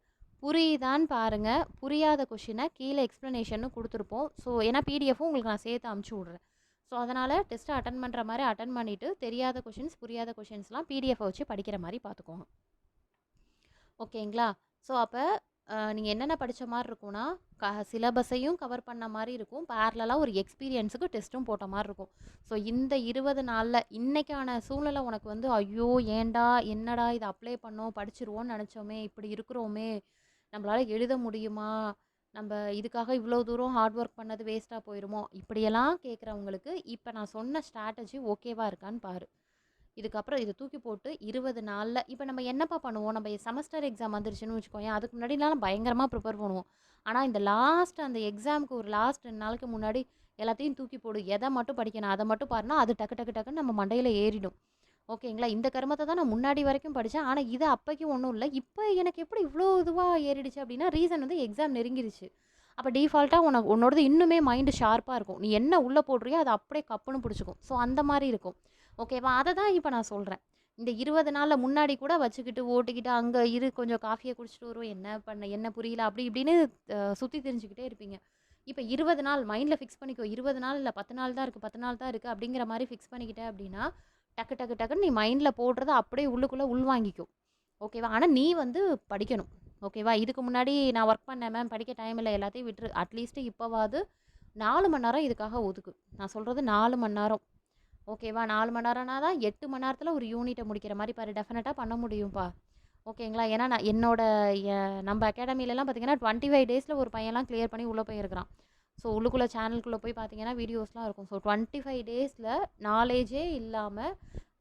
புரியுதான்னு பாருங்கள். புரியாத கொஷினை கீழே எக்ஸ்ப்ளனேஷன்னு கொடுத்துருப்போம். ஸோ ஏன்னா பிடிஎஃப்பும் உங்களுக்கு நான் சேர்த்து அமுச்சு விட்றேன். ஸோ அதனால் டெஸ்ட்டை அட்டன் பண்ணுற மாதிரி அட்டன் பண்ணிவிட்டு தெரியாத கொஷின்ஸ் புரியாத கொஷின்ஸ்லாம் பிடிஎஃப்பை வச்சு படிக்கிற மாதிரி பார்த்துக்கோங்க. ஓகேங்களா? ஸோ அப்போ நீங்கள் என்னென்ன படித்த மாதிரி இருக்கும்னா, சிலபஸையும் கவர் பண்ண மாதிரி இருக்கும், பேரலாக ஒரு எக்ஸ்பீரியன்ஸுக்கு டெஸ்ட்டும் போட்ட மாதிரி இருக்கும். ஸோ இந்த 20 நாளில் இன்றைக்கான சூழ்நிலை உனக்கு வந்து ஐயோ ஏண்டா என்னடா இதை அப்ளை பண்ணோம் படிச்சிருவோன்னு நினச்சோமே, இப்படி இருக்கிறோமே, நம்மளால் எழுத முடியுமா, நம்ம இதுக்காக இவ்வளோ தூரம் ஹார்ட் ஒர்க் பண்ணது வேஸ்ட்டாக போயிடுமோ, இப்படியெல்லாம் கேட்குறவங்களுக்கு இப்போ நான் சொன்ன ஸ்ட்ராட்டஜி ஓகேவா இருக்கான்னு பாரு. இதுக்கப்புறம் இதை தூக்கி போட்டு 20 நாளில் இப்போ நம்ம என்னப்பா பண்ணுவோம், நம்ம செமஸ்டர் எக்ஸாம் வந்துருச்சுன்னு வச்சுக்கோங்க, அதுக்கு முன்னாடிலாம் பயங்கரமாக ப்ரிப்பேர் பண்ணுவோம். ஆனால் இந்த அந்த எக்ஸாமுக்கு ஒரு லாஸ்ட் 2 நாளுக்கு முன்னாடி எல்லாத்தையும் தூக்கி போடு, எதை மட்டும் படிக்கணும் அதை மட்டும் பாருன்னா அது டக்கு டக்கு டக்குன்னு நம்ம மண்டையில் ஏறிடும். ஓகேங்களா? இந்த கருமத்தை தான் நான் முன்னாடி வரைக்கும் படித்தேன், ஆனால் இது அப்போக்கி ஒன்றும் இல்லை, இப்போ எனக்கு எப்படி இவ்வளோ இதுவாக ஏறிடுச்சு அப்படின்னா ரீசன் வந்து எக்ஸாம் நெருங்கிடுச்சு. அப்போ டிஃபால்ட்டாக உன்னோடது இன்னுமே மைண்டு ஷார்ப்பாக இருக்கும், நீ என்ன உள்ளே போடுறியோ அதை அப்படியே கப்புன்னு பிடிச்சிக்கும். ஸோ அந்த மாதிரி இருக்கும். ஓகேவா? அதை தான் இப்போ நான் சொல்கிறேன். இந்த 20 நாளில் முன்னாடி கூட வச்சுக்கிட்டு ஓட்டிக்கிட்டு அங்கே கொஞ்சம் காஃபியை குடிச்சிட்டு வரும், என்ன புரியல அப்படி இப்படின்னு சுற்றி தெரிஞ்சுக்கிட்டே இருப்பீங்க. இப்போ 20 நாள் மைண்டில் ஃபிக்ஸ் பண்ணிக்கோ, 20 நாள் இல்லை 10 நாள் தான் இருக்குது, 10 நாள் தான் இருக்குது அப்படிங்கிற மாதிரி ஃபிக்ஸ் பண்ணிக்கிட்டே அப்படின்னா டக்கு டக்கு டக்குன்னு நீ மைண்டில் போடுறத அப்படியே உள்ளுக்குள்ளே உள்வாங்கிக்கும். ஓகேவா? ஆனால் நீ வந்து படிக்கணும். ஓகேவா? இதுக்கு முன்னாடி நான் ஒர்க் பண்ணேன் மேம், படிக்க டைம் இல்லை, எல்லாத்தையும் விட்டுரு. அட்லீஸ்ட்டு இப்போவாது 4 மணி நேரம் இதுக்காக ஒதுக்கு. நான் சொல்கிறது 4 மணி நேரம். ஓகேவா? 4 மணி நேரம்னா தான் 8 மணி நேரத்தில் ஒரு யூனிட்டை முடிக்கிற மாதிரி பாரு. டெஃபினட்டாக பண்ண முடியும்ப்பா. ஓகேங்களா? ஏன்னா நான் நம்ம அகாடமிலலாம் பார்த்தீங்கன்னா 25 டேஸில் ஒரு பையன்லாம் கிளியர் பண்ணி உள்ளே போயிருக்கிறான். ஸோ உள்ளுக்குள்ளே சேனலுக்குள்ளே போய் பார்த்தீங்கன்னா வீடியோஸ்லாம் இருக்கும். ஸோ 25 டேஸில் நாலேஜே இல்லாமல்,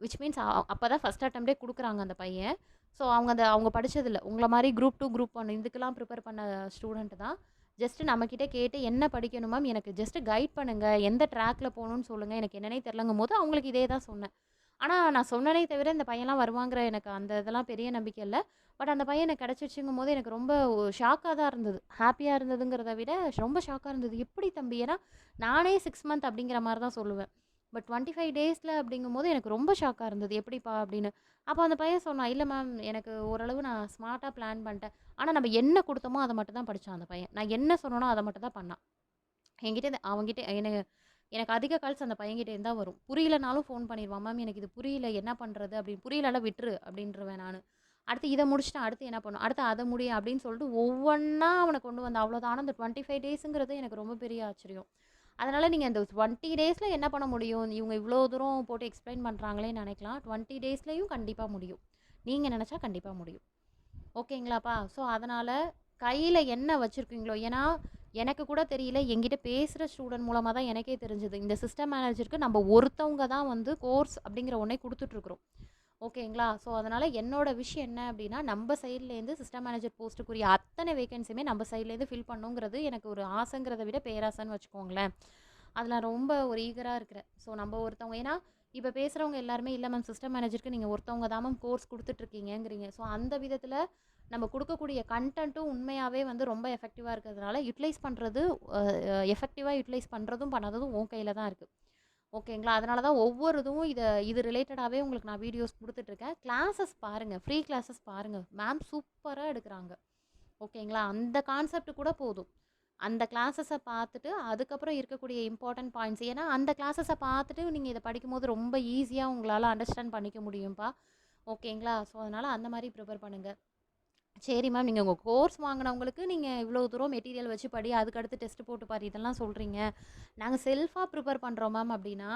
விச் மீன்ஸ் அப்போ தான் ஃபஸ்ட் அட்டம்ப்டே கொடுக்குறாங்க அந்த பையன். ஸோ அவங்க படித்ததில்ல, உங்களை மாதிரி குரூப் 2 குரூப் 1 இதுக்கெல்லாம் ப்ரிப்பேர் பண்ண ஸ்டூடெண்ட் தான். ஜஸ்ட்டு நம்மக்கிட்ட கேட்டு என்ன படிக்கணும் மேம், எனக்கு ஜஸ்ட்டு கைட் பண்ணுங்கள், எந்த ட்ராக்கில் போகணுன்னு சொல்லுங்கள், எனக்கு என்னன்னே தெரிலங்கும் போது அவங்களுக்கு இதே தான் சொன்னேன். ஆனால் நான் சொன்னனே தவிர இந்த பையன்லாம் வருவாங்கிற எனக்கு அந்த இதெல்லாம் பெரிய நம்பிக்கை இல்லை. பட் அந்த பையன் எனக்கு கிடச்சிச்சுங்கும் போது எனக்கு ரொம்ப ஷாக்காக தான் இருந்தது. ஹாப்பியாக இருந்ததுங்கிறத விட ரொம்ப ஷாக்காக இருந்தது. எப்படி தம்பி, ஏன்னா நானே 6 மந்த் அப்படிங்கிற மாதிரி தான் சொல்லுவேன். பட் 25 டேஸில் அப்படிங்கும்போது எனக்கு ரொம்ப ஷாக்காக இருந்தது, எப்படிப்பா அப்படின்னு. அப்போ அந்த பையன் சொன்னான், இல்லை மேம் எனக்கு ஓரளவு நான் ஸ்மார்ட்டாக பிளான் பண்ணிட்டேன். ஆனால் நம்ம என்ன கொடுத்தோமோ அதை மட்டும் தான் படித்தான் அந்த பையன். நான் என்ன சொன்னனோ அதை மட்டும் தான் பண்ணான். அவங்ககிட்ட எனக்கு அதிக கால்ஸ் அந்த பையன்கிட்ட இருந்தால் வரும். புரியலனாலும் ஃபோன் பண்ணிடுவான், மேம் எனக்கு இது புரியல என்ன பண்ணுறது அப்படின்னு. புரியலலாம் விட்டுரு அப்படின்றவேன் நான். அடுத்து இதை முடிச்சுட்டேன், அடுத்து என்ன பண்ணும், அடுத்து அதை முடியும் அப்படின்னு சொல்லிட்டு ஒவ்வொன்றா அவனை கொண்டு வந்து அவ்வளோதான். ஆனால் அந்த 25 டேஸுங்கிறது எனக்கு ரொம்ப பெரிய ஆச்சரியம். அதனால் நீங்கள் அந்த 20 டேஸில் என்ன பண்ண முடியும், இவங்க இவ்வளோ தூரம் போட்டு எக்ஸ்பிளைன் பண்ணுறாங்களே நினைக்கலாம். 20 டேஸ்லேயும் கண்டிப்பாக முடியும், நீங்கள் நினச்சா கண்டிப்பாக முடியும். ஓகேங்களாப்பா? ஸோ அதனால் கையில் என்ன வச்சுருக்கீங்களோ, ஏன்னா எனக்கு கூட தெரியல, என்கிட்ட பேசுகிற ஸ்டூடெண்ட் மூலமாக தான் எனக்கே தெரிஞ்சது. இந்த சிஸ்டம் மேனேஜருக்கு நம்ம ஒருத்தவங்க தான் வந்து கோர்ஸ் அப்படிங்கிற ஒன்றே கொடுத்துட்ருக்குறோம். ஓகேங்களா? ஸோ அதனால் என்னோடய விஷயம் என்ன அப்படின்னா, நம்ம சைட்லேருந்து சிஸ்டம் மேனேஜர் போஸ்ட்டுக்குரிய அத்தனை வேகன்சியுமே நம்ம சைட்லேருந்து ஃபில் பண்ணுங்கிறது எனக்கு ஒரு ஆசைங்கிறத விட பேராசைன்னு வச்சுக்கோங்களேன். அதில் நான் ரொம்ப ஒரு ஈகராக இருக்கிறேன். ஸோ நம்ம ஒருத்தவங்க, ஏன்னா இப்போ பேசுகிறவங்க எல்லாருமே இல்லை மேம் சிஸ்டம் மேனேஜருக்கு நீங்கள் ஒருத்தவங்க தான் மேம் கோர்ஸ் கொடுத்துட்ருக்கீங்கிறீங்க. ஸோ அந்த விதத்தில் நம்ம கொடுக்கக்கூடிய கண்டென்ட்டும் உண்மையாகவே வந்து ரொம்ப எஃபெக்டிவாக இருக்கிறதுனால எஃபெக்டிவாக யூட்டிலைஸ் பண்ணுறதும் பண்ணாததும் உன் கையில் தான் இருக்குது. ஓகேங்களா? அதனால தான் ஒவ்வொரு இதுவும் இது ரிலேட்டடாகவே உங்களுக்கு நான் வீடியோஸ் கொடுத்துட்ருக்கேன். கிளாஸஸ் பாருங்கள், ஃப்ரீ கிளாஸஸ் பாருங்கள், மேம் சூப்பராக எடுக்கிறாங்க. ஓகேங்களா? அந்த கான்செப்ட் கூட போதும். அந்த கிளாஸஸை பார்த்துட்டு அதுக்கப்புறம் இருக்கக்கூடிய இம்பார்ட்டன்ட் பாயிண்ட்ஸ், ஏன்னா அந்த கிளாஸஸை பார்த்துட்டு நீங்கள் இதை படிக்கும்போது ரொம்ப ஈஸியாக உங்களால் அண்டர்ஸ்டாண்ட் பண்ணிக்க முடியும்ப்பா. ஓகேங்களா? ஸோ அதனால் அந்த மாதிரி ப்ரிப்பேர் பண்ணுங்கள். சரி மேம், நீங்கள் உங்கள் கோர்ஸ் வாங்கினவங்களுக்கு நீங்கள் இவ்வளோ தூரம் மெட்டீரியல் வச்சு படி, அதுக்கடுத்து டெஸ்ட் போட்டு பாரு இதெல்லாம் சொல்கிறீங்க. நாங்கள் செல்ஃபாக ப்ரிப்பேர் பண்ணுறோம் மேம் அப்படின்னா,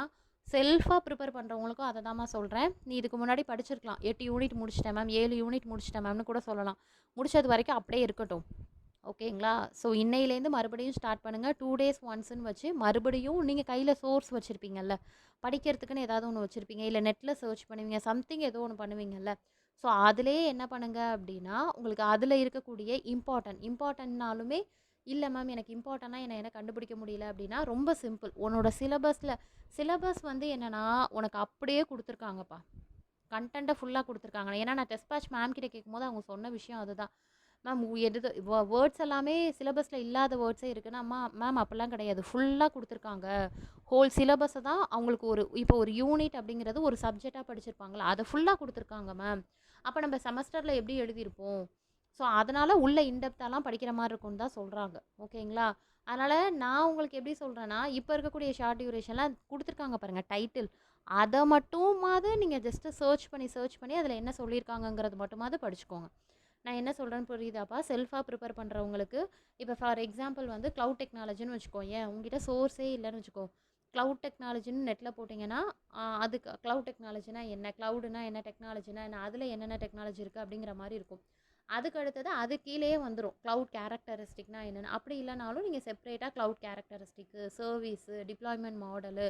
செல்ஃபாக ப்ரிப்பேர் பண்ணுறவங்களுக்கும் அதை தான்மா சொல்கிறேன். நீ இதுக்கு முன்னாடி படிச்சிருக்கலாம், 8 யூனிட் முடிச்சிட்டேன் மேம், 7 யூனிட் முடிச்சிட்டேன் மேம்னு கூட சொல்லலாம். முடிச்சது வரைக்கும் அப்படியே இருக்கட்டும். ஓகேங்களா? ஸோ இன்னையிலேருந்து மறுபடியும் ஸ்டார்ட் பண்ணுங்க. 2 டேஸ் ஒன்ஸ்ன்னு வச்சு மறுபடியும் நீங்க கையில சோர்ஸ் வச்சிருப்பீங்கல்ல. படிக்கிறதுக்குன்னு ஏதாவது ஒண்ணு வச்சிருப்பீங்க. இல்ல நெட்ல சர்ச் பண்ணுவீங்க. சம்திங் ஏதோ ஒண்ணு பண்ணுவீங்கல்ல. ஸோ அதிலேயே என்ன பண்ணுங்க அப்டின்னா, உங்களுக்கு அதில இருக்கக்கூடிய இம்பார்ட்டன்ட்னாலுமே, இல்ல மேம் எனக்கு இம்பார்ட்டன்ட்னா என்ன கண்டுபிடிக்க முடியல அப்டின்னா, ரொம்ப சிம்பிள். உன்னோட சிலபஸ் வந்து என்னன்னா, உனக்கு அப்படியே குடுத்துருக்காங்கப்பா. கன்டென்ட்ட ஃபுல்லா குடுத்துருக்காங்க. ஏன்னா நான் டெஸ்ட் பேட்ச் மேம் கிட்ட கேட்கும்போது அவங்க சொன்ன விஷயம் அதுதான். மேம் எது வேர்ட்ஸ் எல்லாமே சிலபஸ்ல இல்லாத வேர்ட்ஸே இருக்குன்னா, மேம் அப்படிலாம் கிடையாது. ஃபுல்லா குடுத்துருக்காங்க. ஹோல் சிலபஸ தான் அவங்களுக்கு இப்போ ஒரு யூனிட் அப்படிங்கிறது ஒரு சப்ஜெக்ட்டா படிச்சிருப்பாங்கல்ல, அத ஃபுல்லா குடுத்துருக்காங்க மேம். அப்ப நம்ம செமஸ்டர்ல எப்படி எழுதியிருப்போம்? ஸோ, அதனால உள்ள இன்டெப்த்தாலாம் படிக்கிற மாரி இருக்கும்னு தான் சொல்றாங்க. ஓகேங்களா? அதனால நான் உங்களுக்கு எப்படி சொல்றேன்னா, இப்ப இருக்கக்கூடிய ஷார்ட் டியூரேஷன்லாம் குடுத்துருக்காங்க பாருங்க டைட்டில். அத மட்டுமாவது நீங்க ஜஸ்ட் சர்ச் பண்ணி அதில என்ன சொல்லியிருக்காங்கங்கிறது மட்டுமாவது படிச்சுக்கோங்க. நான் என்ன சொல்றேன்னு புரியுதாப்பா? செல்ஃபா ப்ரிப்பேர் பண்றவங்களுக்கு, இப்ப ஃபார் எக்ஸாம்பிள் வந்து கிளவுட் டெக்னாலஜின்னு வச்சுக்கோயேன். உன்கிட்ட சோர்ஸே இல்லன்னு வச்சுக்கோ. கிளவுட் டெக்னாலஜின்னு நெட்ல போட்டீங்கன்னா, அதுக்கு கிளவுட் டெக்னாலஜினா என்ன? கிளவுடுனா என்ன? டெக்னாலஜினா என்ன? அதில என்னென்ன டெக்னாலஜி இருக்கு? அப்படிங்கிற மாரி இருக்கும். அதுக்கு அடுத்தது அது கீழயே வந்துரும். கிளவுட் கேரக்டரிஸ்டிக்னா என்னன்னு. அப்படி இல்லனாலும் நீங்க செப்பரேட்டா cloud characteristic, service, deployment model,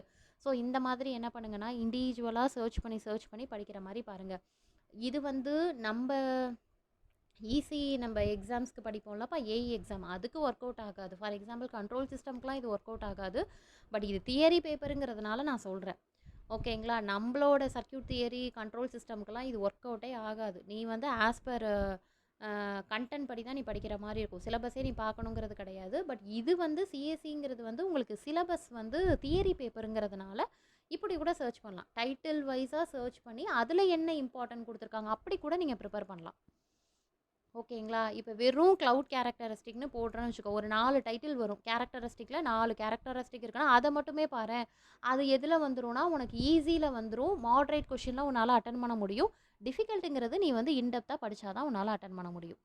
so இந்த மாதிரி என்ன பண்ணுங்கன்னா, இண்டிவிஜுவலா சர்ச் பண்ணி படிக்கிற மாரி பாருங்க. இது வந்து நம்ப நம்ம எக்ஸாம்ஸ்க்கு படிப்போம்லப்பா, ஏஇ எக்ஸாம். அதுக்கு ஒர்க் அவுட் ஆகாது. ஃபார் எக்ஸாம்பிள் கண்ட்ரோல் சிஸ்டம்க்குலாம் இது ஒர்க் அவுட் ஆகாது. பட் இது தியரி பேப்பருங்கிறதுனால நான் சொல்றேன். ஓகேங்களா? நம்பளோட சர்க்யூட் தியரி, கண்ட்ரோல் சிஸ்டம்க்குலாம் இது ஒர்க் அவுட்டே ஆகாது. நீ வந்து ஆஸ் பர் கன்டென்ட் படி தான் நீ படிக்கிற மாரி இருக்கும். சிலபஸே நீ பார்க்கணுங்கிறது கிடையாது. பட் இது வந்து சிஎஸ்சிங்கிறது வந்து உங்களுக்கு சிலபஸ் வந்து தியரி பேப்பருங்கிறதுனால, இப்படி கூட சர்ச் பண்ணலாம். டைட்டில் வைஸா சர்ச் பண்ணி, அதில என்ன இம்பார்ட்டன்ட் குடுத்துருக்காங்க, அப்படி கூட நீங்க ப்ரிப்பேர் பண்ணலாம். ஓகேங்களா? இப்ப வெறும் கிளவுட் கேரக்டரிஸ்டிக்ன்னு போடுறோம்னு வச்சுக்கோ, ஒரு 4 டைட்டில் வரும். கேரக்டரிஸ்டிக்ல 4 கேரக்டரிஸ்டிக் இருக்குன்னா, அத மட்டுமே பாரேன். அது எதுல வந்துரும்னா, உனக்கு ஈஸில வந்துரும். மாடரேட் கொஸ்டின்லாம் உன்னால அட்டெண்ட் பண்ண முடியும். டிஃபிகல்ட்ங்கிறது நீ வந்து இன் டெப்த்தா படிச்சா தான் உன்னால அட்டெண்ட் பண்ண முடியும்.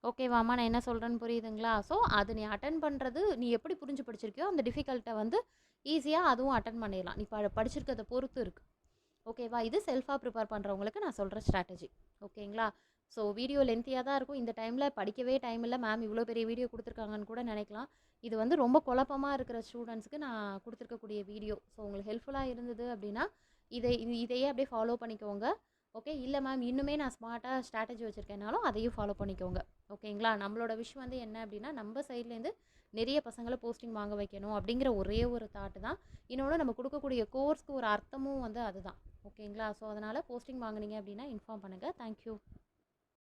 ஓகேவாம்மா? நான் என்ன சொல்றேன்னு புரியுதுங்களா? ஸோ, அது நீ அட்டெண்ட் பண்றது நீ எப்படி புரிஞ்சு படிச்சிருக்கியோ, அந்த டிஃபிகல்ட்ட வந்து ஈஸியா அதுவும் அட்டெண்ட் பண்ணிடலாம். நீ படிச்சிருக்கிறத பொறுத்து இருக்கு. ஓகேவா? இது செல்ஃபா ப்ரிப்பேர் பண்றவங்களுக்கு நான் சொல்ற ஸ்ட்ராட்டஜி. ஓகேங்களா? ஸோ வீடியோ லென்த்தியா தான் இருக்கும். இந்த டைம்ல படிக்கவே டைம் இல்ல. மேம் இவ்ளோ பெரிய வீடியோ குடுத்துருக்காங்கன்னு கூட நெனைக்கலாம். இது வந்து ரொம்ப குழப்பமா இருக்கிற ஸ்டூடண்ட்ஸ்க்கு நான் குடுத்துருக்கக்கூடிய வீடியோ. ஸோ உங்களுக்கு ஹெல்ப்ஃபுல்லா இருந்தது அப்டின்னா, இதையே அப்படியே ஃபாலோ பண்ணிக்கோங்க. ஓகே. இல்ல மேம் இன்னுமே நான் ஸ்மார்ட்டா ஸ்ட்ராட்டஜி வச்சிருக்கேன்னாலும் அதையும் ஃபாலோ பண்ணிக்கோங்க. ஓகேங்களா? நம்மளோட விஷ் வந்து என்ன அப்டின்னா, நம்ம சைட்லேருந்து நிறைய பசங்கள போஸ்டிங் வாங்க வைக்கணும் அப்படிங்கிற ஒரே ஒரு தாட் தான். இன்னொன்னு நம்ம குடுக்கக்கூடிய கோர்ஸ்க்கு ஒரு அர்த்தமும் வந்து அதுதான். ஓகேங்களா? ஸோ அதனால போஸ்டிங் வாங்குனீங்க அப்டின்னா இன்ஃபார்ம் பண்ணுங்க. Thank you.